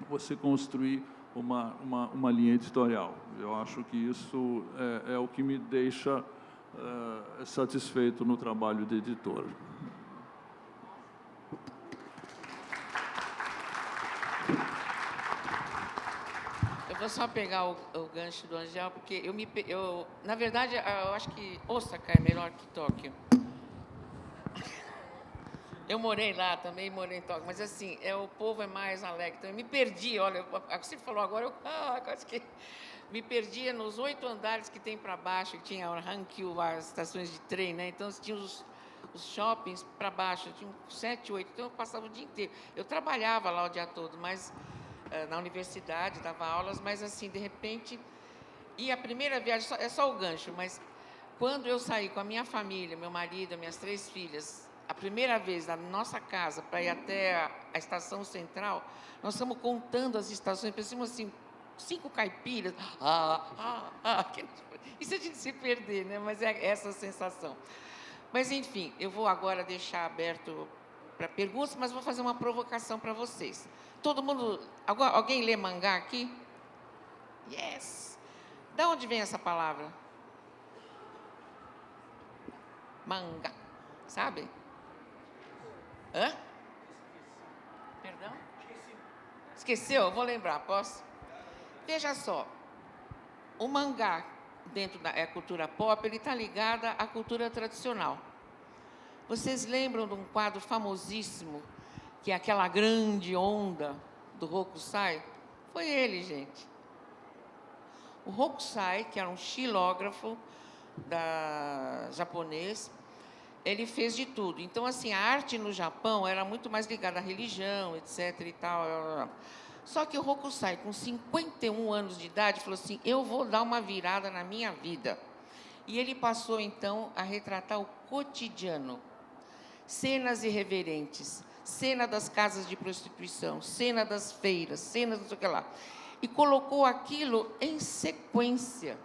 você construir uma linha editorial. Eu acho que isso é o que me deixa satisfeito no trabalho de editor. Eu vou só pegar o gancho do Angel, porque na verdade, eu acho que Osaka é melhor que Tóquio. Eu morei lá, também morei em Tóquio, mas assim, o povo é mais alegre. Então, eu me perdi, olha, você falou agora, quase que me perdia nos 8 andares que tem para baixo, que tinha o Hankyu, as estações de trem, né? Então, tinha os shoppings para baixo, tinha 7, 8, então eu passava o dia inteiro. Eu trabalhava lá o dia todo, mas na universidade, dava aulas, mas assim, de repente... E a primeira viagem, é só o gancho, mas quando eu saí com a minha família, meu marido, minhas 3 filhas, a primeira vez da nossa casa para ir até a estação central, nós estamos contando as estações, pensamos assim, 5 caipiras, e se a gente se perder, né? Mas é essa a sensação. Mas, enfim, eu vou agora deixar aberto para perguntas, mas vou fazer uma provocação para vocês. Todo mundo... Alguém lê mangá aqui? Yes! Da onde vem essa palavra? Mangá. Sabe? Hã? Perdão? Esqueceu? Vou lembrar, posso? Veja só. O mangá, dentro da cultura pop, ele está ligado à cultura tradicional. Vocês lembram de um quadro famosíssimo, que é aquela grande onda do Hokusai? Foi ele, gente. O Hokusai, que era um xilógrafo japonês, ele fez de tudo. Então, assim, a arte no Japão era muito mais ligada à religião, etc. e tal. Só que o Hokusai, com 51 anos de idade, falou assim, eu vou dar uma virada na minha vida. E ele passou, então, a retratar o cotidiano. Cenas irreverentes, cena das casas de prostituição, cena das feiras, cenas não sei o que lá. E colocou aquilo em sequência.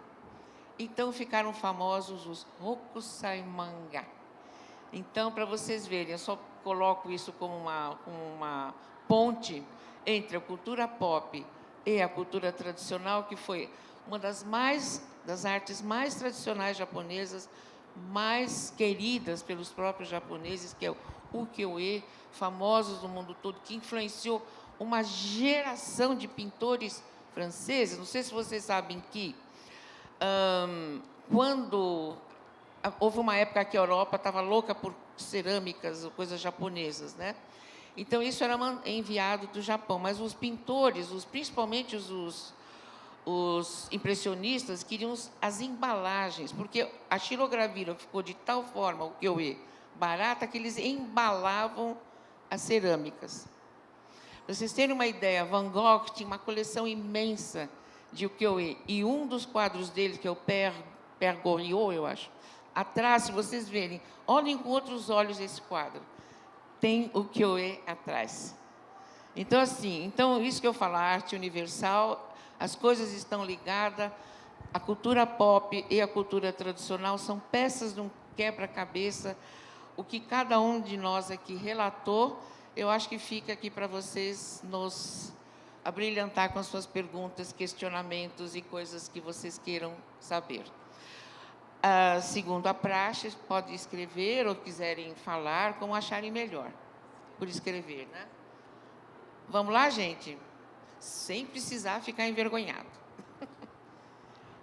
Então, ficaram famosos os Hokusai mangá. Então, para vocês verem, eu só coloco isso como uma ponte entre a cultura pop e a cultura tradicional, que foi uma das artes mais tradicionais japonesas, mais queridas pelos próprios japoneses, que é o ukiyo-e, famosos no mundo todo, que influenciou uma geração de pintores franceses. Não sei se vocês sabem que, quando houve uma época que a Europa estava louca por cerâmicas, coisas japonesas, né? Então, isso era enviado do Japão, mas os pintores, principalmente os impressionistas, queriam as embalagens, porque a xilogravura ficou de tal forma, o ukiyo-e, barata, que eles embalavam as cerâmicas. Para vocês terem uma ideia, Van Gogh tinha uma coleção imensa de ukiyo-e, e um dos quadros dele, que é o Père Goriot, eu acho, atrás, se vocês verem, olhem com outros olhos esse quadro, tem o ukiyo-e atrás. Então, assim, isso que eu falo, a arte universal, as coisas estão ligadas, a cultura pop e a cultura tradicional são peças de um quebra-cabeça. O que cada um de nós aqui relatou, eu acho que fica aqui para vocês nos abrilhantar com as suas perguntas, questionamentos e coisas que vocês queiram saber. Segundo a praxe, pode escrever ou quiserem falar, como acharem melhor, por escrever, né? Vamos lá, gente? Sem precisar ficar envergonhado.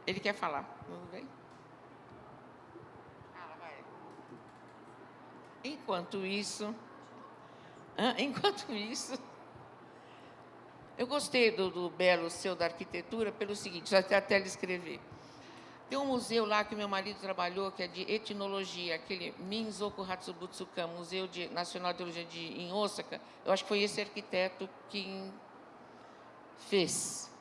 Ele quer falar. Tudo bem? Vai. Enquanto isso, eu gostei do belo seu da arquitetura pelo seguinte, já até ele escrever. Tem um museu lá que meu marido trabalhou, que é de etnologia, aquele Minzoku Hatsubutsukan, Museu Nacional de Etnologia em Osaka. Eu acho que foi esse arquiteto que fez.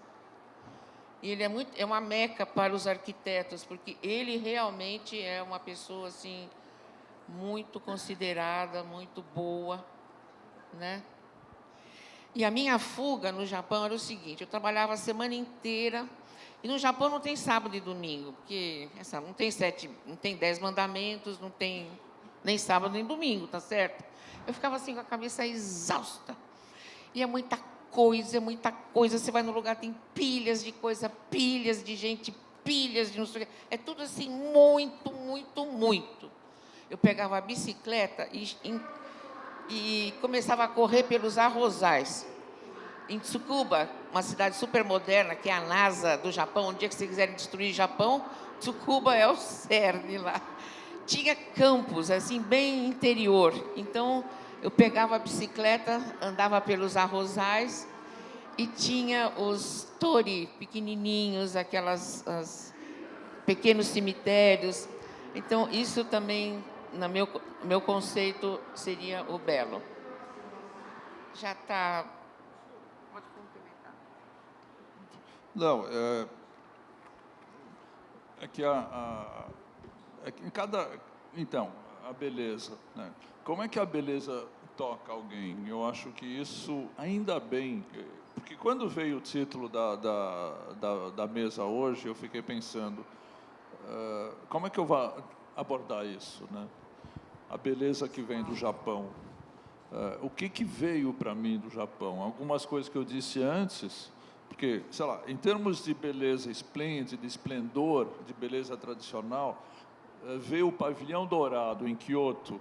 E ele é uma meca para os arquitetos, porque ele realmente é uma pessoa assim, muito considerada, muito boa, né? E a minha fuga no Japão era o seguinte, eu trabalhava a semana inteira. E no Japão não tem sábado e domingo, porque não tem 10 mandamentos, não tem nem sábado nem domingo, tá certo? Eu ficava assim com a cabeça exausta. E é muita coisa, você vai no lugar, tem pilhas de coisa, pilhas de gente pilhas de não sei o quê. É tudo assim, muito, muito, muito. Eu pegava a bicicleta e começava a correr pelos arrozais. Em Tsukuba, uma cidade super moderna, que é a NASA do Japão, um dia que vocês quiserem destruir o Japão, Tsukuba é o cerne lá. Tinha campos, assim, bem interior. Então, eu pegava a bicicleta, andava pelos arrozais e tinha os tori pequenininhos, pequenos cemitérios. Então, isso também, no meu conceito, seria o belo. Já está... Pode complementar. Não, é que é que em cada... Então, a beleza, né? Como é que a beleza toca alguém? Eu acho que isso, ainda bem, porque quando veio o título da mesa hoje, eu fiquei pensando, como é que eu vou abordar isso, né? A beleza que vem do Japão. O que veio para mim do Japão? Algumas coisas que eu disse antes, porque, sei lá, em termos de beleza esplêndida, de esplendor, de beleza tradicional, veio o Pavilhão Dourado em Kyoto,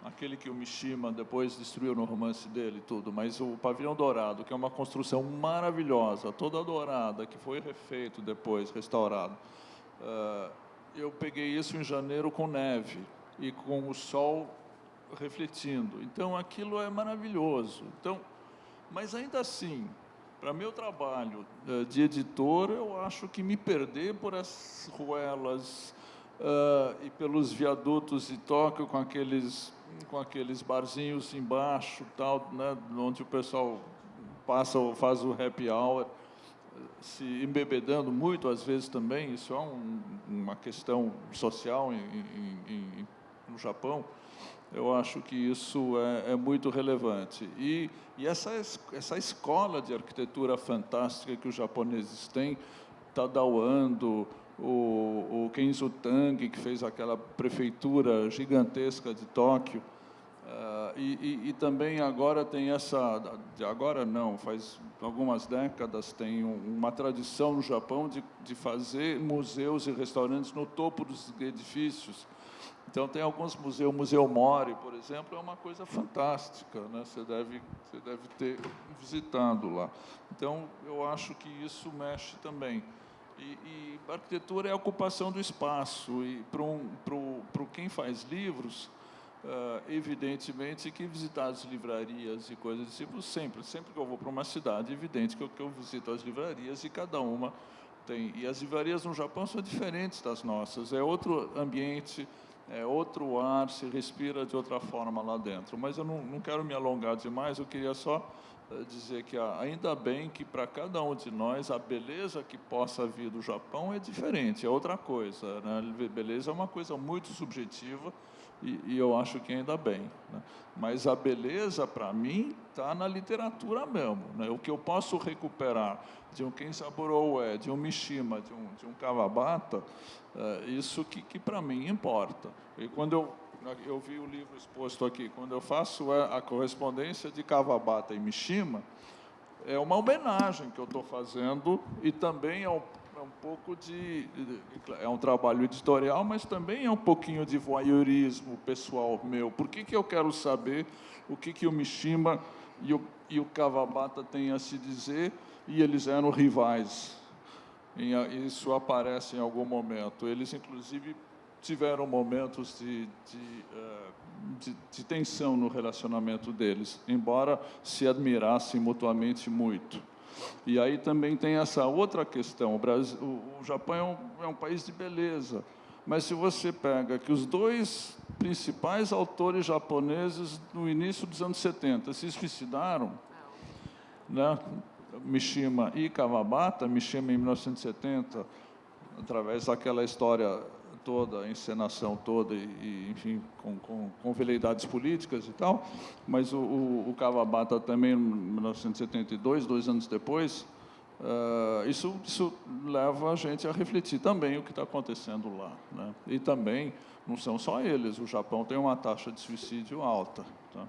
aquele que o Mishima depois destruiu no romance dele e tudo, mas o Pavilhão Dourado, que é uma construção maravilhosa, toda dourada, que foi refeito depois, restaurado. Eu peguei isso em janeiro com neve e com o sol refletindo. Então, aquilo é maravilhoso. Então, mas ainda assim, para meu trabalho de editor, eu acho que me perder por essas ruelas e pelos viadutos de Tóquio com aqueles barzinhos embaixo, tal, né, onde o pessoal passa ou faz o happy hour, se embebedando muito às vezes também. Isso é uma questão social no Japão. Eu acho que isso é muito relevante. E essa escola de arquitetura fantástica que os japoneses têm, Tadao Ando, o Kenzo Tange, que fez aquela prefeitura gigantesca de Tóquio, e também agora tem agora não, faz algumas décadas, tem uma tradição no Japão de fazer museus e restaurantes no topo dos edifícios. Então, tem alguns museus, o Museu Mori, por exemplo, é uma coisa fantástica, né? Você deve ter visitado lá. Então, eu acho que isso mexe também. E a arquitetura é a ocupação do espaço, e para quem faz livros, evidentemente que visitar as livrarias e coisas desse tipo, sempre que eu vou para uma cidade, é evidente que eu visito as livrarias e cada uma tem. E as livrarias no Japão são diferentes das nossas, é outro ambiente, é outro ar, se respira de outra forma lá dentro. Mas eu não quero me alongar demais, eu queria só dizer que ainda bem que para cada um de nós a beleza que possa vir do Japão é diferente, é outra coisa, né? Beleza é uma coisa muito subjetiva e eu acho que ainda bem, né? Mas a beleza, para mim, está na literatura mesmo, né? O que eu posso recuperar de um Kensaburo Ue, de um Mishima, de um Kawabata, isso que para mim importa. E quando eu vi o livro exposto aqui, quando eu faço a correspondência de Kawabata e Mishima, é uma homenagem que eu estou fazendo, e também é um pouco é um trabalho editorial, mas também é um pouquinho de voyeurismo pessoal meu. Por que eu quero saber o que o Mishima e o Kawabata têm a se dizer, e eles eram rivais? Isso aparece em algum momento. Eles, inclusive, tiveram momentos de tensão no relacionamento deles, embora se admirassem mutuamente muito. E aí também tem essa outra questão. O Japão é um país de beleza, mas se você pega que os dois principais autores japoneses no início dos anos 70 se suicidaram, né? Mishima e Kawabata, Mishima em 1970, através daquela história toda, a encenação toda, enfim, com veleidades políticas e tal, mas o Kawabata também, em 1972, 2 anos depois, isso leva a gente a refletir também o que está acontecendo lá, né? E também, não são só eles, o Japão tem uma taxa de suicídio alta, tá?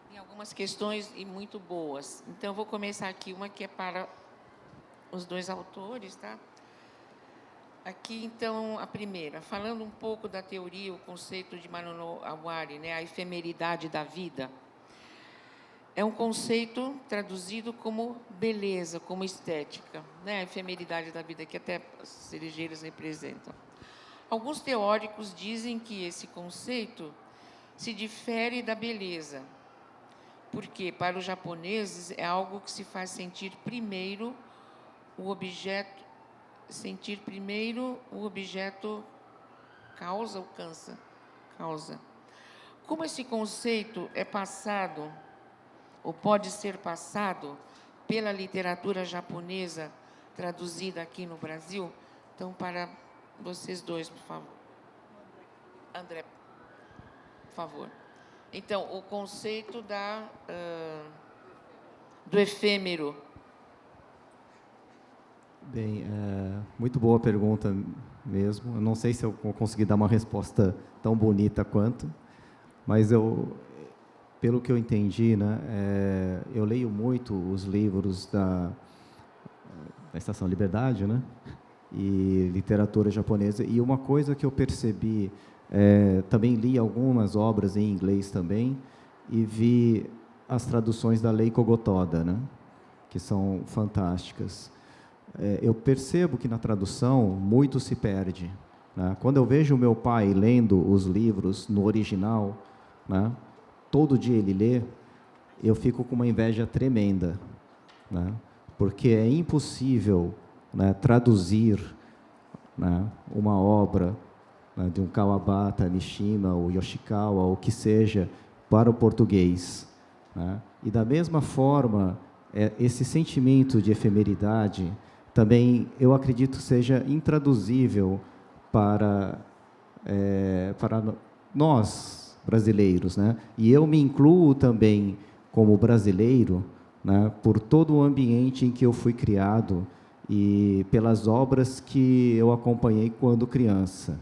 Tem algumas questões e muito boas. Então, eu vou começar aqui, uma que é para os dois autores, tá? Aqui, então, a primeira, falando um pouco da teoria, o conceito de Manono Awari, né, a efemeridade da vida. É um conceito traduzido como beleza, como estética, né, a efemeridade da vida, que até as cerejeiras representam. Alguns teóricos dizem que esse conceito se difere da beleza, porque, para os japoneses, é algo que se faz sentir primeiro o objeto causa ou cansa? Causa. Como esse conceito é passado, ou pode ser passado, pela literatura japonesa traduzida aqui no Brasil, então, para vocês dois, por favor. André, por favor. Então, o conceito do efêmero. Bem, muito boa pergunta mesmo. Eu não sei se eu vou conseguir dar uma resposta tão bonita quanto, mas pelo que eu entendi, né, eu leio muito os livros da Estação Liberdade, né, e literatura japonesa, e uma coisa que eu percebi, também li algumas obras em inglês também, e vi as traduções da Leiko Gotoda, né, que são fantásticas. Eu percebo que na tradução muito se perde, né? Quando eu vejo o meu pai lendo os livros no original, né, todo dia ele lê, eu fico com uma inveja tremenda, né, porque é impossível, né, traduzir, né, uma obra, né, de um Kawabata, Mishima, ou Yoshikawa, ou o que seja, para o português, né? E da mesma forma, esse sentimento de efemeridade também, eu acredito, seja intraduzível para nós, brasileiros, né? E eu me incluo também como brasileiro, né, por todo o ambiente em que eu fui criado e pelas obras que eu acompanhei quando criança.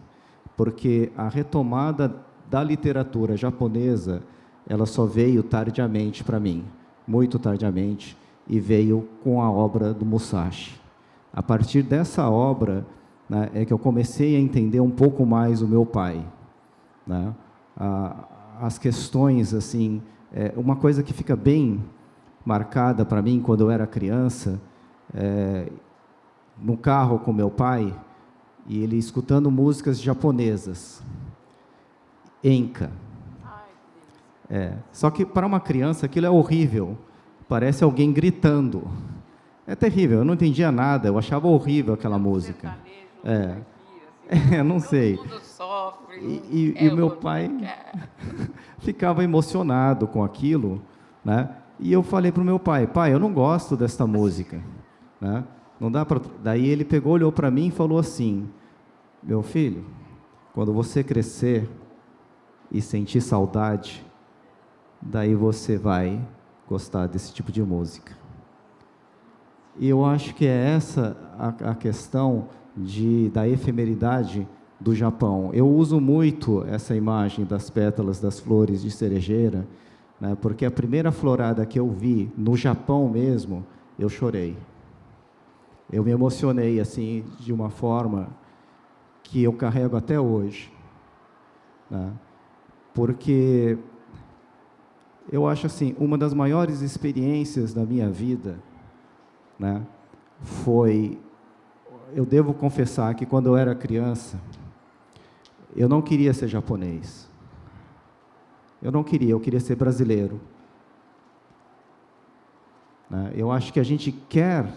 Porque a retomada da literatura japonesa, ela só veio tardiamente para mim, muito tardiamente, e veio com a obra do Musashi. A partir dessa obra, né, é que eu comecei a entender um pouco mais o meu pai, né? As questões, assim, uma coisa que fica bem marcada para mim quando eu era criança, no carro com meu pai, e ele escutando músicas japonesas, enka. Só que para uma criança aquilo é horrível, parece alguém gritando. É terrível, eu não entendia nada, eu achava horrível aquela música. Não sei. Todo mundo sofre. E o meu pai ficava emocionado com aquilo, né? E eu falei para o meu pai, eu não gosto desta música, né? Não dá para. Daí ele pegou, olhou para mim e falou assim: meu filho, quando você crescer e sentir saudade, daí você vai gostar desse tipo de música. E eu acho que é essa a questão da efemeridade do Japão. Eu uso muito essa imagem das pétalas das flores de cerejeira, né, porque a primeira florada que eu vi no Japão mesmo, eu chorei. Eu me emocionei assim de uma forma que eu carrego até hoje, né, porque eu acho assim, uma das maiores experiências da minha vida, né, eu devo confessar que quando eu era criança, eu não queria ser japonês. Eu queria ser brasileiro. Né? Eu acho que a gente quer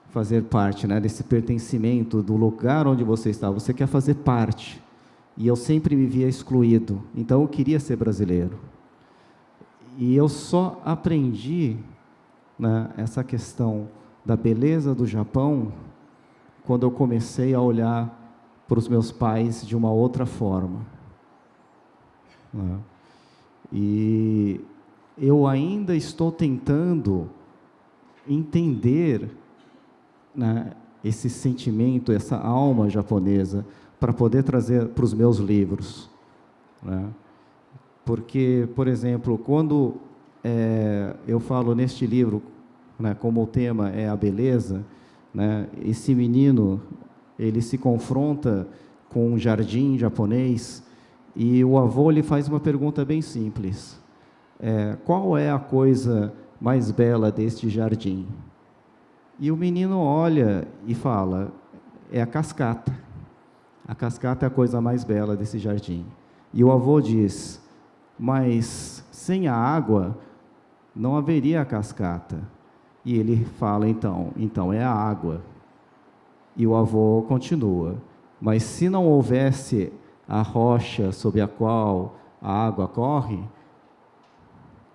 fazer parte, né, desse pertencimento do lugar onde você está. Você quer fazer parte. E eu sempre me via excluído. Então, eu queria ser brasileiro. E eu só aprendi, né, essa questão da beleza do Japão quando eu comecei a olhar para os meus pais de uma outra forma. Né? E eu ainda estou tentando entender, né, esse sentimento, essa alma japonesa, para poder trazer para os meus livros. Né? Porque, por exemplo, quando eu falo neste livro, né, como o tema é a beleza, né? Esse menino, ele se confronta com um jardim japonês e o avô lhe faz uma pergunta bem simples. Qual é a coisa mais bela deste jardim? E o menino olha e fala, é a cascata. A cascata é a coisa mais bela desse jardim. E o avô diz, mas sem a água não haveria a cascata. E ele fala, então é a água. E o avô continua, mas se não houvesse a rocha sobre a qual a água corre,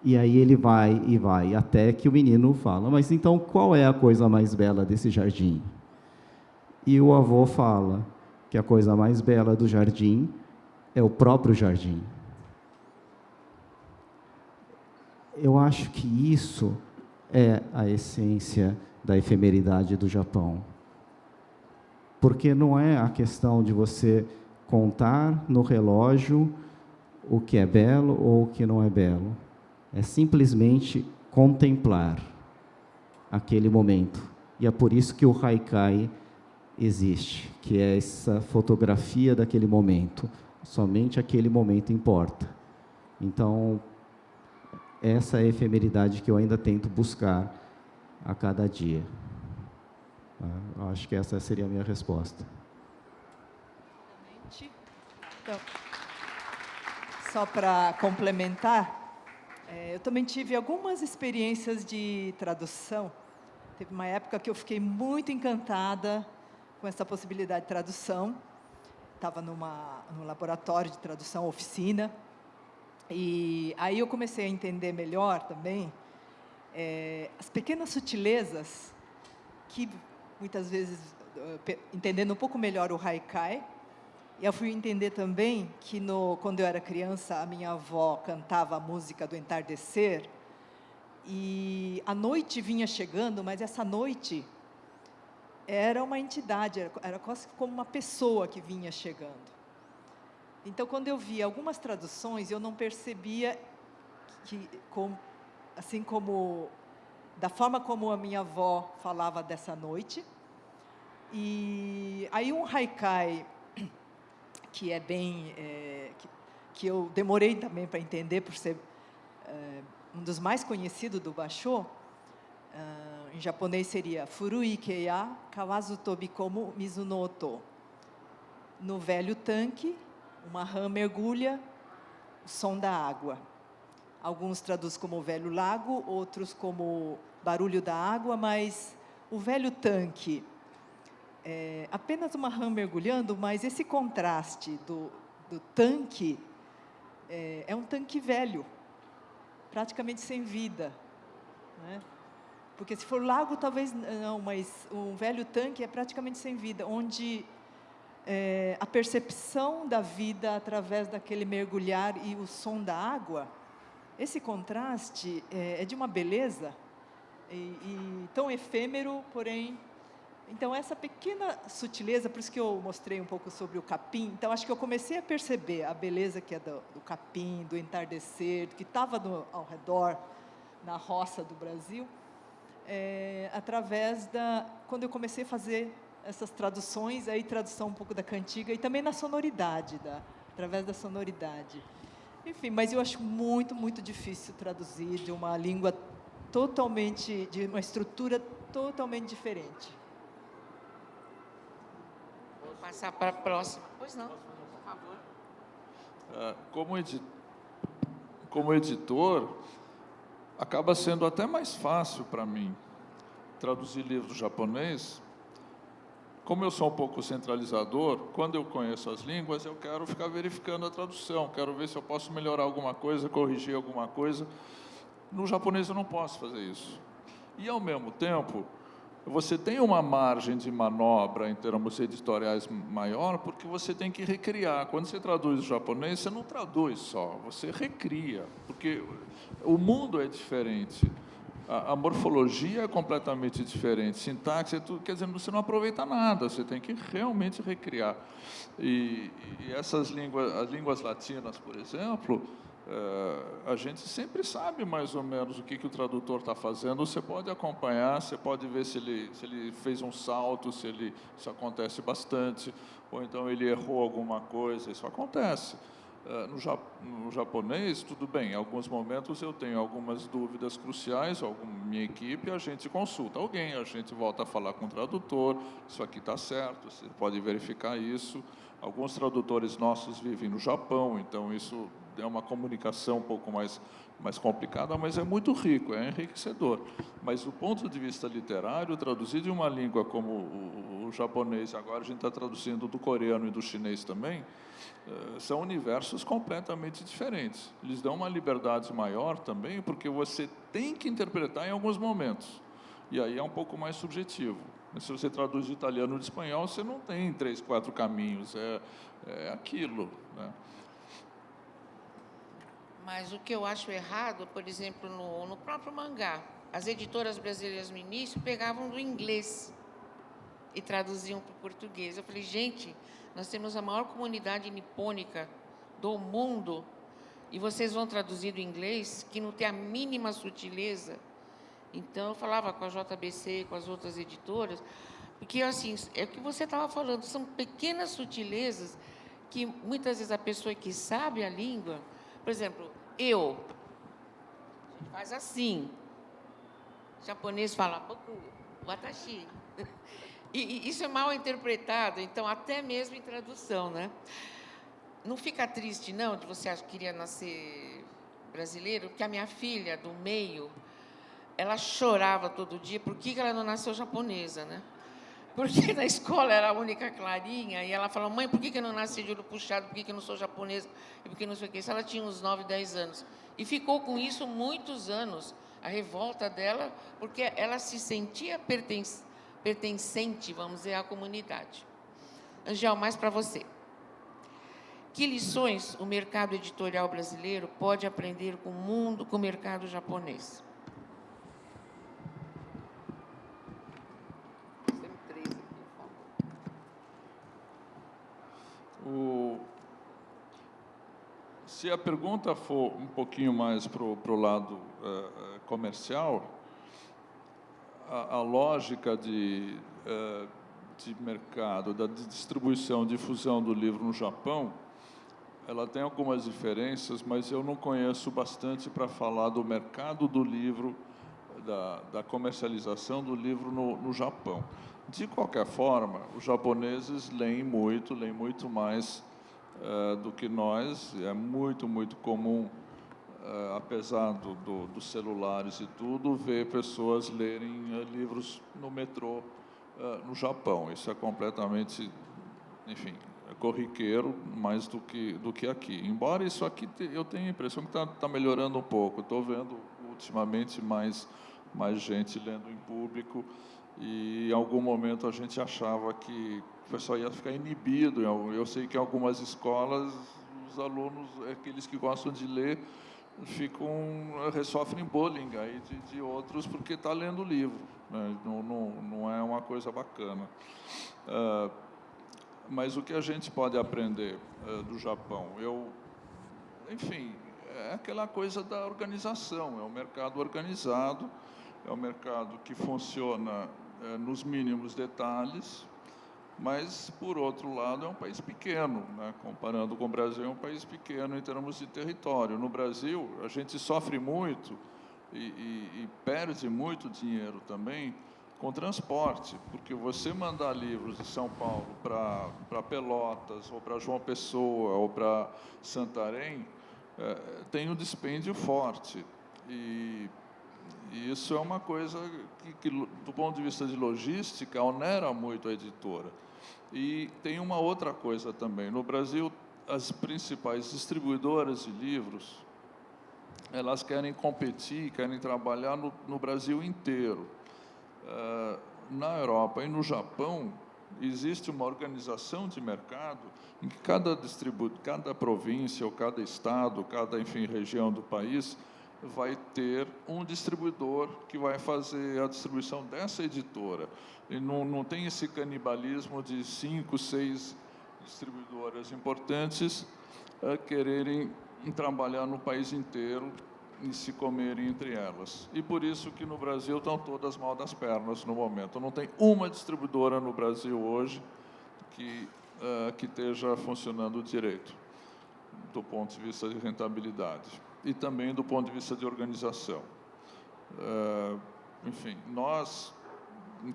e aí ele vai e vai, até que o menino fala, mas então qual é a coisa mais bela desse jardim? E o avô fala que a coisa mais bela do jardim é o próprio jardim. Eu acho que isso é a essência da efemeridade do Japão. Porque não é a questão de você contar no relógio o que é belo ou o que não é belo. É simplesmente contemplar aquele momento. E é por isso que o haikai existe, que é essa fotografia daquele momento. Somente aquele momento importa. Então, essa é a efemeridade que eu ainda tento buscar a cada dia. Eu acho que essa seria a minha resposta. Então, só para complementar, eu também tive algumas experiências de tradução. Teve uma época que eu fiquei muito encantada com essa possibilidade de tradução. Estava num laboratório de tradução, oficina, e aí eu comecei a entender melhor também as pequenas sutilezas que, muitas vezes, entendendo um pouco melhor o haikai, eu fui entender também que, quando eu era criança, a minha avó cantava a música do entardecer, e a noite vinha chegando, mas essa noite era uma entidade, era quase como uma pessoa que vinha chegando. Então, quando eu via algumas traduções, eu não percebia assim como da forma como a minha avó falava dessa noite. E aí um haikai que é bem que eu demorei também para entender, por ser um dos mais conhecidos do Basho. Em japonês seria Furui Keiya Kawazu Tobikomu Mizu no Oto. No velho tanque, uma rã mergulha, o som da água. Alguns traduzem como o velho lago, outros como barulho da água, mas o velho tanque é apenas uma rã mergulhando, mas esse contraste do tanque é um tanque velho, praticamente sem vida, né? Porque se for lago, talvez não, mas um velho tanque é praticamente sem vida, onde a percepção da vida através daquele mergulhar e o som da água, esse contraste é de uma beleza e tão efêmero, porém. Então, essa pequena sutileza, por isso que eu mostrei um pouco sobre o capim. Então, acho que eu comecei a perceber a beleza que é do capim, do entardecer, do que estava ao redor, na roça do Brasil, através quando eu comecei a fazer essas traduções, aí tradução um pouco da cantiga, e também na sonoridade, através da sonoridade. Enfim, mas eu acho muito, muito difícil traduzir de uma língua totalmente, de uma estrutura totalmente diferente. Vou passar para a próxima. Pois não, por favor. Como editor, acaba sendo até mais fácil para mim traduzir livros japonês. Como eu sou um pouco centralizador, quando eu conheço as línguas, eu quero ficar verificando a tradução, quero ver se eu posso melhorar alguma coisa, corrigir alguma coisa. No japonês eu não posso fazer isso. E, ao mesmo tempo, você tem uma margem de manobra em termos editoriais maior, porque você tem que recriar. Quando você traduz o japonês, você não traduz só, você recria, porque o mundo é diferente. A morfologia é completamente diferente, sintaxe, quer dizer, você não aproveita nada, você tem que realmente recriar. E essas línguas, as línguas latinas, por exemplo, A gente sempre sabe mais ou menos o que o tradutor está fazendo. Você pode acompanhar, você pode ver se ele fez um salto, isso acontece bastante, ou então ele errou alguma coisa, isso acontece. No japonês, tudo bem, em alguns momentos eu tenho algumas dúvidas cruciais, minha equipe, a gente consulta alguém, a gente volta a falar com o tradutor, isso aqui está certo, você pode verificar isso. Alguns tradutores nossos vivem no Japão, então isso é uma comunicação um pouco mais complicada, mas é muito rico, é enriquecedor. Mas do ponto de vista literário, traduzir de uma língua como o japonês, agora a gente está traduzindo do coreano e do chinês também, são universos completamente diferentes. Eles dão uma liberdade maior também, porque você tem que interpretar em alguns momentos. E aí é um pouco mais subjetivo. Se você traduz de italiano de espanhol, você não tem 3, 4 caminhos, é aquilo, né? Mas o que eu acho errado, por exemplo, no próprio mangá, as editoras brasileiras no início pegavam do inglês e traduziam para o português. Eu falei, gente, nós temos a maior comunidade nipônica do mundo e vocês vão traduzir do inglês, que não tem a mínima sutileza. Então, eu falava com a JBC, com as outras editoras, porque, assim, é o que você estava falando, são pequenas sutilezas que, muitas vezes, a pessoa que sabe a língua, por exemplo, a gente faz assim, o japonês fala, boku, watashi. E isso é mal interpretado, então, até mesmo em tradução, né? Não fica triste, não, de você achar que queria nascer brasileiro, porque a minha filha, do meio, ela chorava todo dia, por que ela não nasceu japonesa, né? Porque na escola era a única clarinha, e ela falou, mãe, por que eu não nasci de olho puxado, por que eu não sou japonesa, e por que não sei o que? Ela tinha uns 9, 10 anos. E ficou com isso muitos anos, a revolta dela, porque ela se sentia pertencente, vamos dizer, à comunidade. Angel, mais para você. Que lições o mercado editorial brasileiro pode aprender com o mercado japonês? Se a pergunta for um pouquinho mais para o lado comercial, a lógica de mercado, da distribuição, difusão do livro no Japão, ela tem algumas diferenças, mas eu não conheço bastante para falar do mercado do livro, da comercialização do livro no Japão. De qualquer forma, os japoneses leem muito mais do que nós. É muito comum, apesar dos celulares e tudo, ver pessoas lerem livros no metrô no Japão. Isso é completamente, enfim, corriqueiro, mais do que aqui. Embora isso aqui, eu tenho a impressão que está melhorando um pouco. Estou vendo, ultimamente, mais gente lendo em público, e em algum momento a gente achava que o pessoal ia ficar inibido. Eu sei que em algumas escolas, os alunos, aqueles que gostam de ler, sofrem bullying aí de outros porque está lendo o livro, né? Não é uma coisa bacana. Mas o que a gente pode aprender do Japão? Enfim, é aquela coisa da organização, é um mercado organizado, é um mercado que funciona nos mínimos detalhes, mas, por outro lado, é um país pequeno, né? Comparando com o Brasil, é um país pequeno em termos de território. No Brasil, a gente sofre muito e perde muito dinheiro também com transporte, porque você mandar livros de São Paulo para Pelotas, ou para João Pessoa, ou para Santarém, tem um dispêndio forte. E isso é uma coisa que, do ponto de vista de logística, onera muito a editora. E tem uma outra coisa também. No Brasil, as principais distribuidoras de livros, elas querem competir, querem trabalhar no Brasil inteiro. Na Europa e no Japão, existe uma organização de mercado em que cada província, ou cada estado, cada, enfim, região do país, vai ter um distribuidor que vai fazer a distribuição dessa editora. E não tem esse canibalismo de 5, 6 distribuidoras importantes quererem trabalhar no país inteiro e se comerem entre elas. E por isso que no Brasil estão todas mal das pernas no momento. Não tem uma distribuidora no Brasil hoje que esteja funcionando direito, do ponto de vista de rentabilidade e também do ponto de vista de organização. Enfim, nós,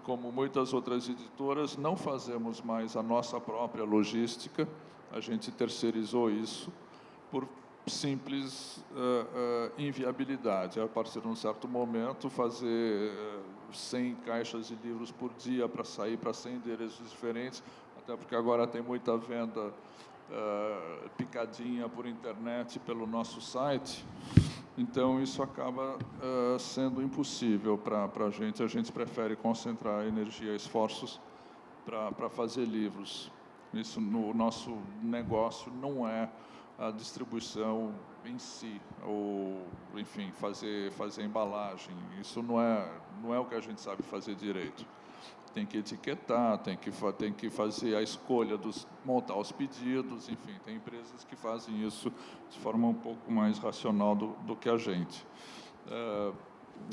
como muitas outras editoras, não fazemos mais a nossa própria logística, a gente terceirizou isso por simples inviabilidade. A partir de um certo momento, fazer 100 caixas de livros por dia para sair para 100 endereços diferentes, até porque agora tem muita venda picadinha por internet, pelo nosso site, então isso acaba sendo impossível para a gente. A gente prefere concentrar energia e esforços para fazer livros. Isso, no nosso negócio, não é a distribuição em si, ou, enfim, fazer embalagem. Isso não é o que a gente sabe fazer direito. Tem que etiquetar, tem que fazer a escolha montar os pedidos, enfim, tem empresas que fazem isso de forma um pouco mais racional do que a gente.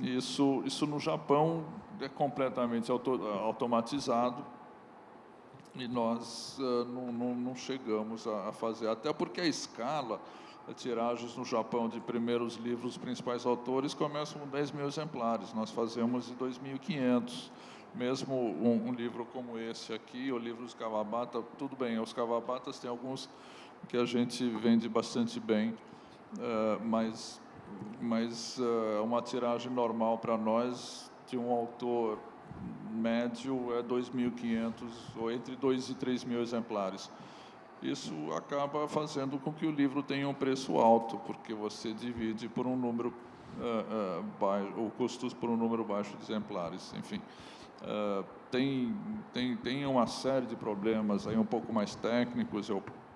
Isso no Japão é completamente automatizado, e nós não chegamos a fazer, até porque a escala, tiragens no Japão de primeiros livros, os principais autores começam com 10 mil exemplares, nós fazemos de 2.500. Mesmo um livro como esse aqui, o livro dos Kawabata, tudo bem, os Kawabatas tem alguns que a gente vende bastante bem, mas uma tiragem normal para nós, de um autor médio, é 2.500, ou entre 2 e 3 mil exemplares. Isso acaba fazendo com que o livro tenha um preço alto, porque você divide por um número baixo, ou custos por um número baixo de exemplares, enfim. Tem uma série de problemas aí um pouco mais técnicos.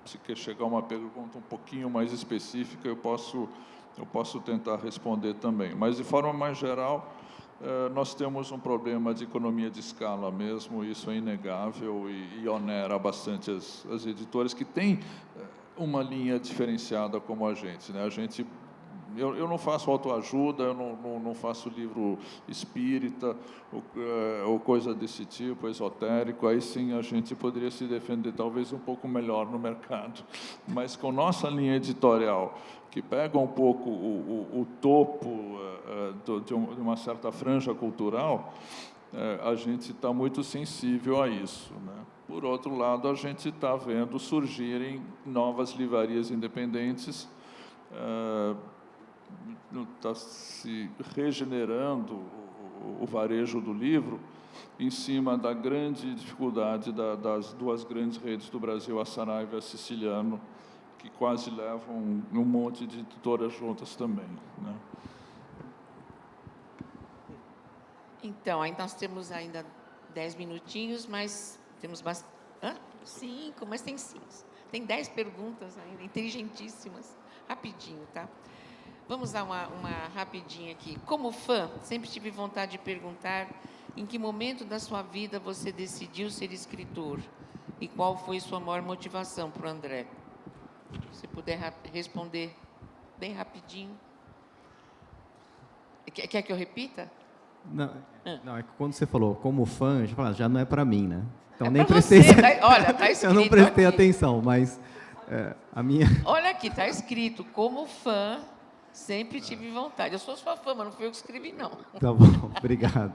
Se quer chegar a uma pergunta um pouquinho mais específica, eu posso tentar responder também. Mas, de forma mais geral, nós temos um problema de economia de escala mesmo, isso é inegável e onera bastante as editoras que têm uma linha diferenciada como a gente, né? Eu não faço autoajuda, eu não faço livro espírita ou coisa desse tipo, esotérico. Aí sim a gente poderia se defender talvez um pouco melhor no mercado. Mas com nossa linha editorial, que pega um pouco o topo de uma certa franja cultural, a gente está muito sensível a isso, né? Por outro lado, a gente está vendo surgirem novas livrarias independentes, está se regenerando o varejo do livro em cima da grande dificuldade das duas grandes redes do Brasil, a Saraiva e a Siciliano, que quase levam um monte de editoras juntas também, né? Então, aí nós temos ainda 10 minutinhos, mas temos bastante... 5, mas tem 5. Tem 10 perguntas ainda, inteligentíssimas. Rapidinho, tá? Vamos dar uma rapidinha aqui. Como fã, sempre tive vontade de perguntar em que momento da sua vida você decidiu ser escritor e qual foi sua maior motivação para o André. Se puder responder bem rapidinho. Quer que eu repita? Não, é que quando você falou como fã, já não é para mim, né? Então é nem prestei. Você, olha, tá escrito. Eu não prestei aqui. atenção, mas a minha. Olha aqui, está escrito como fã. Sempre tive vontade. Eu sou sua fã, mas não fui eu que escrevi, não. Tá bom, obrigado.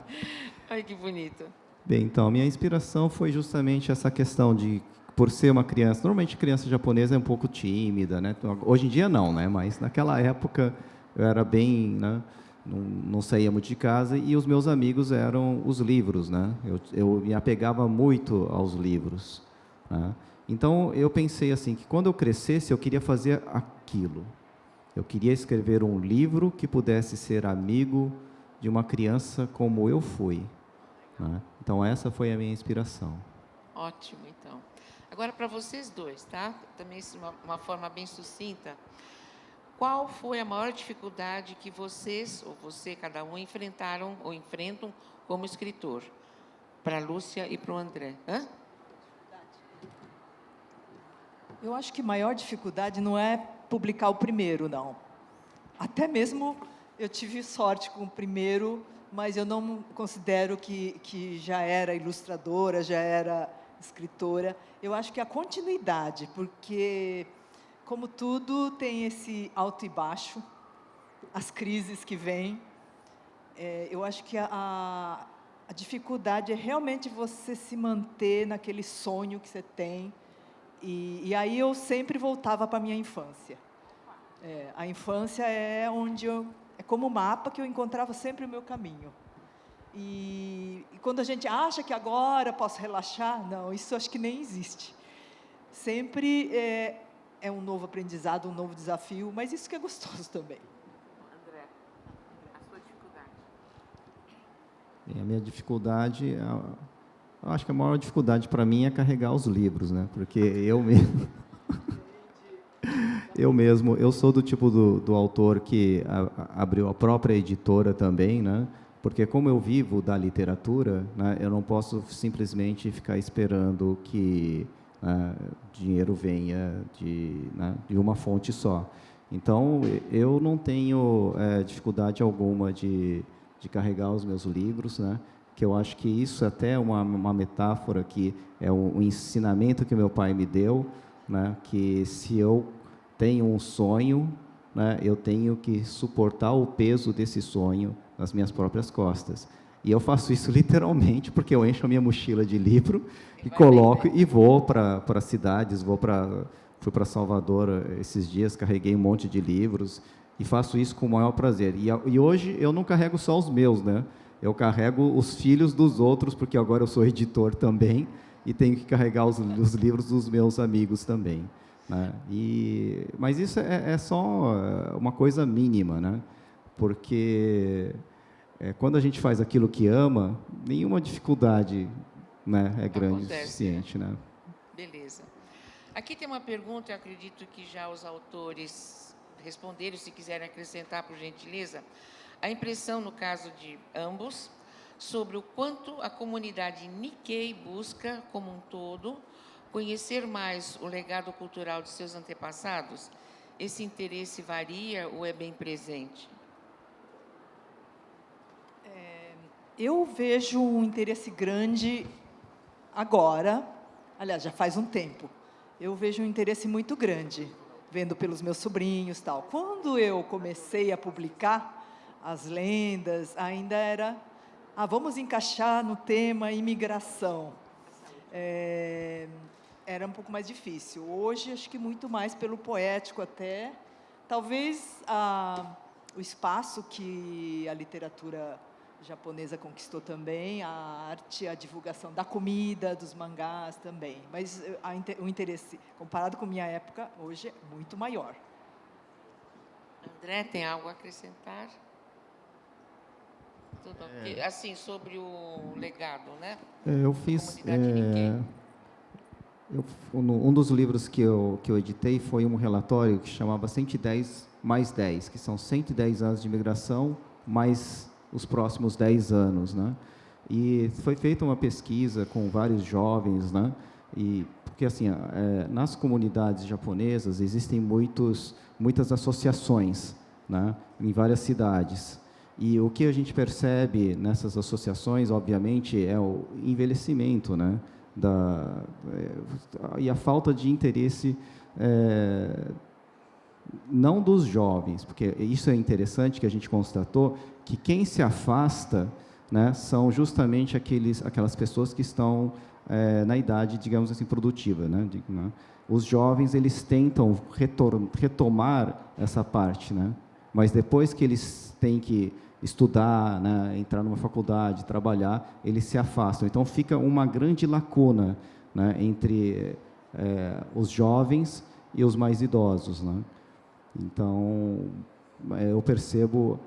Ai, que bonito. Bem, então, a minha inspiração foi justamente essa questão de, por ser uma criança, normalmente criança japonesa é um pouco tímida, né? Hoje em dia não, né? Mas naquela época eu era bem, né? Não saía muito de casa e os meus amigos eram os livros, né? Eu me apegava muito aos livros, né? Então, eu pensei assim, que quando eu crescesse, eu queria fazer aquilo. Eu queria escrever um livro que pudesse ser amigo de uma criança como eu fui, né? Então, essa foi a minha inspiração. Ótimo, então. Agora, para vocês dois, tá? Também uma forma bem sucinta. Qual foi a maior dificuldade que vocês, ou você, cada um, enfrentaram ou enfrentam como escritor? Para a Lúcia e para o André. Eu acho que a maior dificuldade não é publicar o primeiro, não. Até mesmo eu tive sorte com o primeiro, mas eu não considero que já era ilustradora, já era escritora. Eu acho que a continuidade, porque, como tudo, tem esse alto e baixo, as crises que vêm. Eu acho que a dificuldade é realmente você se manter naquele sonho que você tem. E aí eu sempre voltava para a minha infância. A infância é onde é como um mapa que eu encontrava sempre o meu caminho. E quando a gente acha que agora posso relaxar, não, isso acho que nem existe. Sempre é um novo aprendizado, um novo desafio, mas isso que é gostoso também. André, a sua dificuldade. A minha dificuldade, eu acho que a maior dificuldade para mim é carregar os livros, né? Porque eu sou do tipo do autor que abriu a própria editora também, né? Porque como eu vivo da literatura, né, eu não posso simplesmente ficar esperando que dinheiro venha de uma fonte só. Então, eu não tenho dificuldade alguma de carregar os meus livros, né? Que eu acho que isso até é uma metáfora que é um ensinamento que meu pai me deu, né? Que se eu tenho um sonho, né, eu tenho que suportar o peso desse sonho nas minhas próprias costas. E eu faço isso literalmente, porque eu encho a minha mochila de livro e coloco e vou para cidades, fui para Salvador esses dias, carreguei um monte de livros e faço isso com o maior prazer. E hoje eu não carrego só os meus, né? Eu carrego os filhos dos outros, porque agora eu sou editor também e tenho que carregar os livros dos meus amigos também, né? Mas isso é só uma coisa mínima, né? Porque quando a gente faz aquilo que ama, nenhuma dificuldade, né, é grande o suficiente, né? Beleza. Aqui tem uma pergunta, eu acredito que já os autores responderam, se quiserem acrescentar, por gentileza. A impressão, no caso de ambos, sobre o quanto a comunidade Nikkei busca, como um todo, conhecer mais o legado cultural de seus antepassados. Esse interesse varia ou é bem presente? Eu vejo um interesse grande agora, aliás, já faz um tempo. Eu vejo um interesse muito grande, vendo pelos meus sobrinhos e tal. Quando eu comecei a publicar as lendas, ainda era, vamos encaixar no tema imigração. Era um pouco mais difícil. Hoje, acho que muito mais pelo poético até. Talvez o espaço que a literatura japonesa conquistou também, a arte, a divulgação da comida, dos mangás também. Mas o interesse, comparado com minha época, hoje é muito maior. André, tem algo a acrescentar? Tudo ok? Assim, sobre o legado, né? Eu fiz... um dos livros que eu editei foi um relatório que chamava 110 mais 10, que são 110 anos de imigração, mais os próximos 10 anos, né? E foi feita uma pesquisa com vários jovens, né? Porque assim, nas comunidades japonesas existem muitas associações, né? Em várias cidades. E o que a gente percebe nessas associações, obviamente, é o envelhecimento, né? E a falta de interesse não dos jovens, porque isso é interessante que a gente constatou, que quem se afasta, né, são justamente aquelas pessoas que estão na idade, digamos assim, produtiva, né? Os jovens, eles tentam retomar essa parte, né? Mas depois que eles têm que estudar, né, entrar numa faculdade, trabalhar, eles se afastam. Então, fica uma grande lacuna, né, entre os jovens e os mais idosos, né? Então, eu percebo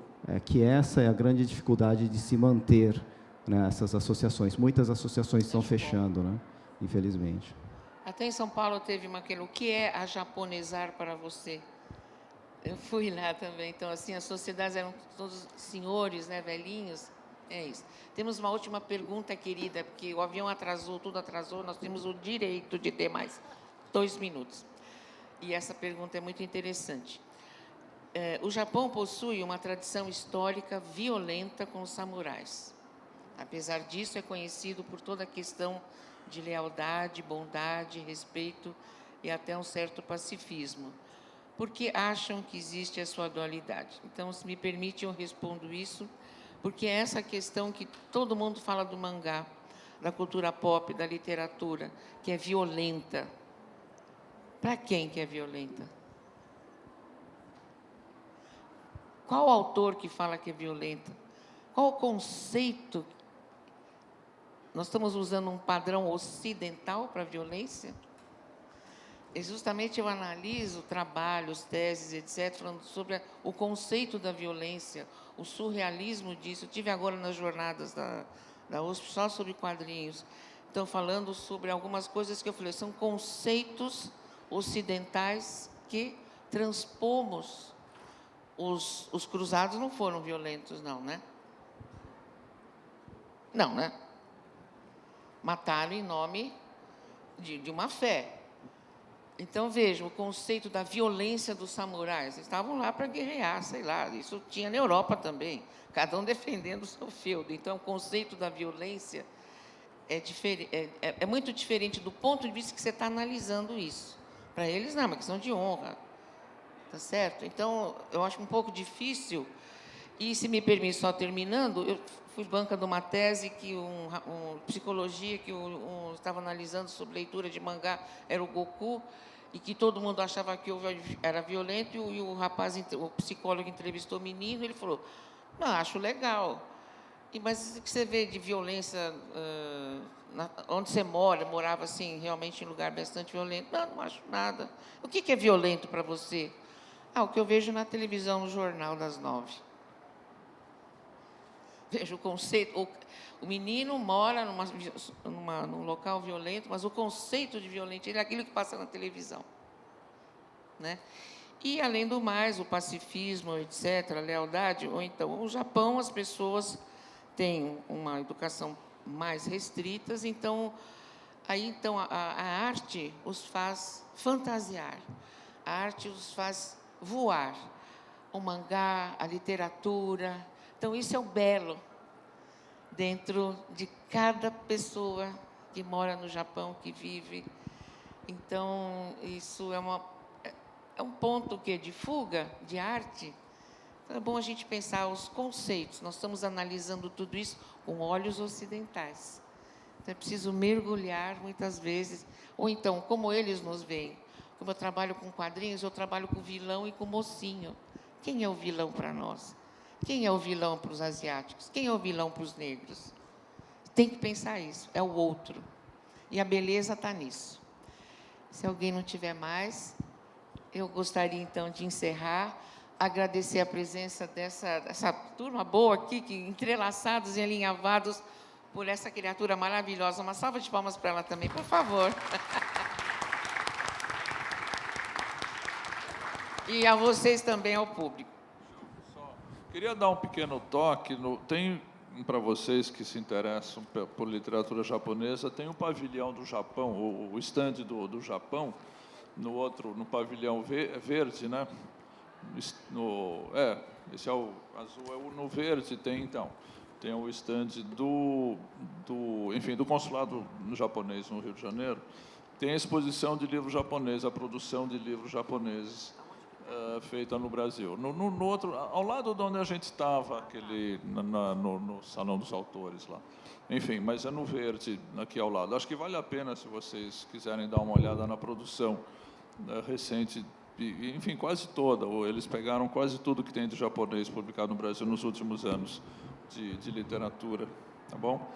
que essa é a grande dificuldade de se manter, né, essas associações. Muitas associações estão fechando, né, infelizmente. Até em São Paulo teve o que é a japonesar para você? Eu fui lá também, então, assim, as sociedades eram todos senhores, né, velhinhos, é isso. Temos uma última pergunta, querida, porque o avião atrasou, tudo atrasou, nós temos o direito de ter mais 2 minutos. E essa pergunta é muito interessante. O Japão possui uma tradição histórica violenta com os samurais. Apesar disso, é conhecido por toda a questão de lealdade, bondade, respeito e até um certo pacifismo. Porque acham que existe a sua dualidade. Então, se me permite, eu respondo isso, porque é essa questão que todo mundo fala do mangá, da cultura pop, da literatura, que é violenta. Para quem que é violenta? Qual o autor que fala que é violenta? Qual o conceito? Nós estamos usando um padrão ocidental para a violência? E justamente eu analiso trabalhos, teses, etc., falando sobre o conceito da violência, o surrealismo disso. Eu tive agora nas jornadas da USP só sobre quadrinhos. Então, falando sobre algumas coisas que eu falei, são conceitos ocidentais que transpomos. Os cruzados não foram violentos, não, né? Não, né? Mataram em nome de uma fé. Então, vejam, o conceito da violência dos samurais. Eles estavam lá para guerrear, sei lá. Isso tinha na Europa também, cada um defendendo o seu feudo. Então, o conceito da violência é muito diferente do ponto de vista que você está analisando isso. Para eles, não, é uma questão de honra. Tá certo? Então, eu acho um pouco difícil. E, se me permite, só terminando, eu fui banca de uma tese que psicologia que estava analisando sobre leitura de mangá, era o Goku, e que todo mundo achava que era violento, e o rapaz, o psicólogo que entrevistou o menino, ele falou, não, acho legal. Mas o que você vê de violência onde você morava assim, realmente em lugar bastante violento? Não acho nada. O que é violento para você? O que eu vejo na televisão, no jornal das 9. Veja o conceito. O menino mora num local violento, mas o conceito de violento é aquilo que passa na televisão. Né? E, além do mais, o pacifismo, etc., a lealdade, ou então, o Japão, as pessoas têm uma educação mais restrita, então, a arte os faz fantasiar, a arte os faz voar, o mangá, a literatura. Então, isso é o belo dentro de cada pessoa que mora no Japão, que vive. Então, isso é um ponto de fuga de arte. Então, é bom a gente pensar os conceitos. Nós estamos analisando tudo isso com olhos ocidentais. Então, é preciso mergulhar, muitas vezes, ou então, como eles nos veem. Como eu trabalho com quadrinhos, eu trabalho com vilão e com mocinho. Quem é o vilão para nós? Quem é o vilão para os asiáticos? Quem é o vilão para os negros? Tem que pensar isso, é o outro. E a beleza está nisso. Se alguém não tiver mais, eu gostaria, então, de encerrar, agradecer a presença dessa turma boa aqui, que entrelaçados e alinhavados por essa criatura maravilhosa. Uma salva de palmas para ela também, por favor. E a vocês também, ao público. Queria dar um pequeno toque. Tem, para vocês que se interessam por literatura japonesa, tem um pavilhão do Japão, o estande do Japão, no pavilhão verde, né? Esse é o azul, no verde tem o estande do consulado japonês no Rio de Janeiro. Tem a exposição de livros japoneses, a produção de livros japoneses feita no Brasil. No outro, ao lado de onde a gente estava, no Salão dos Autores lá. Enfim, mas é no verde, aqui ao lado. Acho que vale a pena, se vocês quiserem dar uma olhada na produção recente, enfim, quase toda. Eles pegaram quase tudo que tem de japonês publicado no Brasil nos últimos anos de literatura. Tá bom?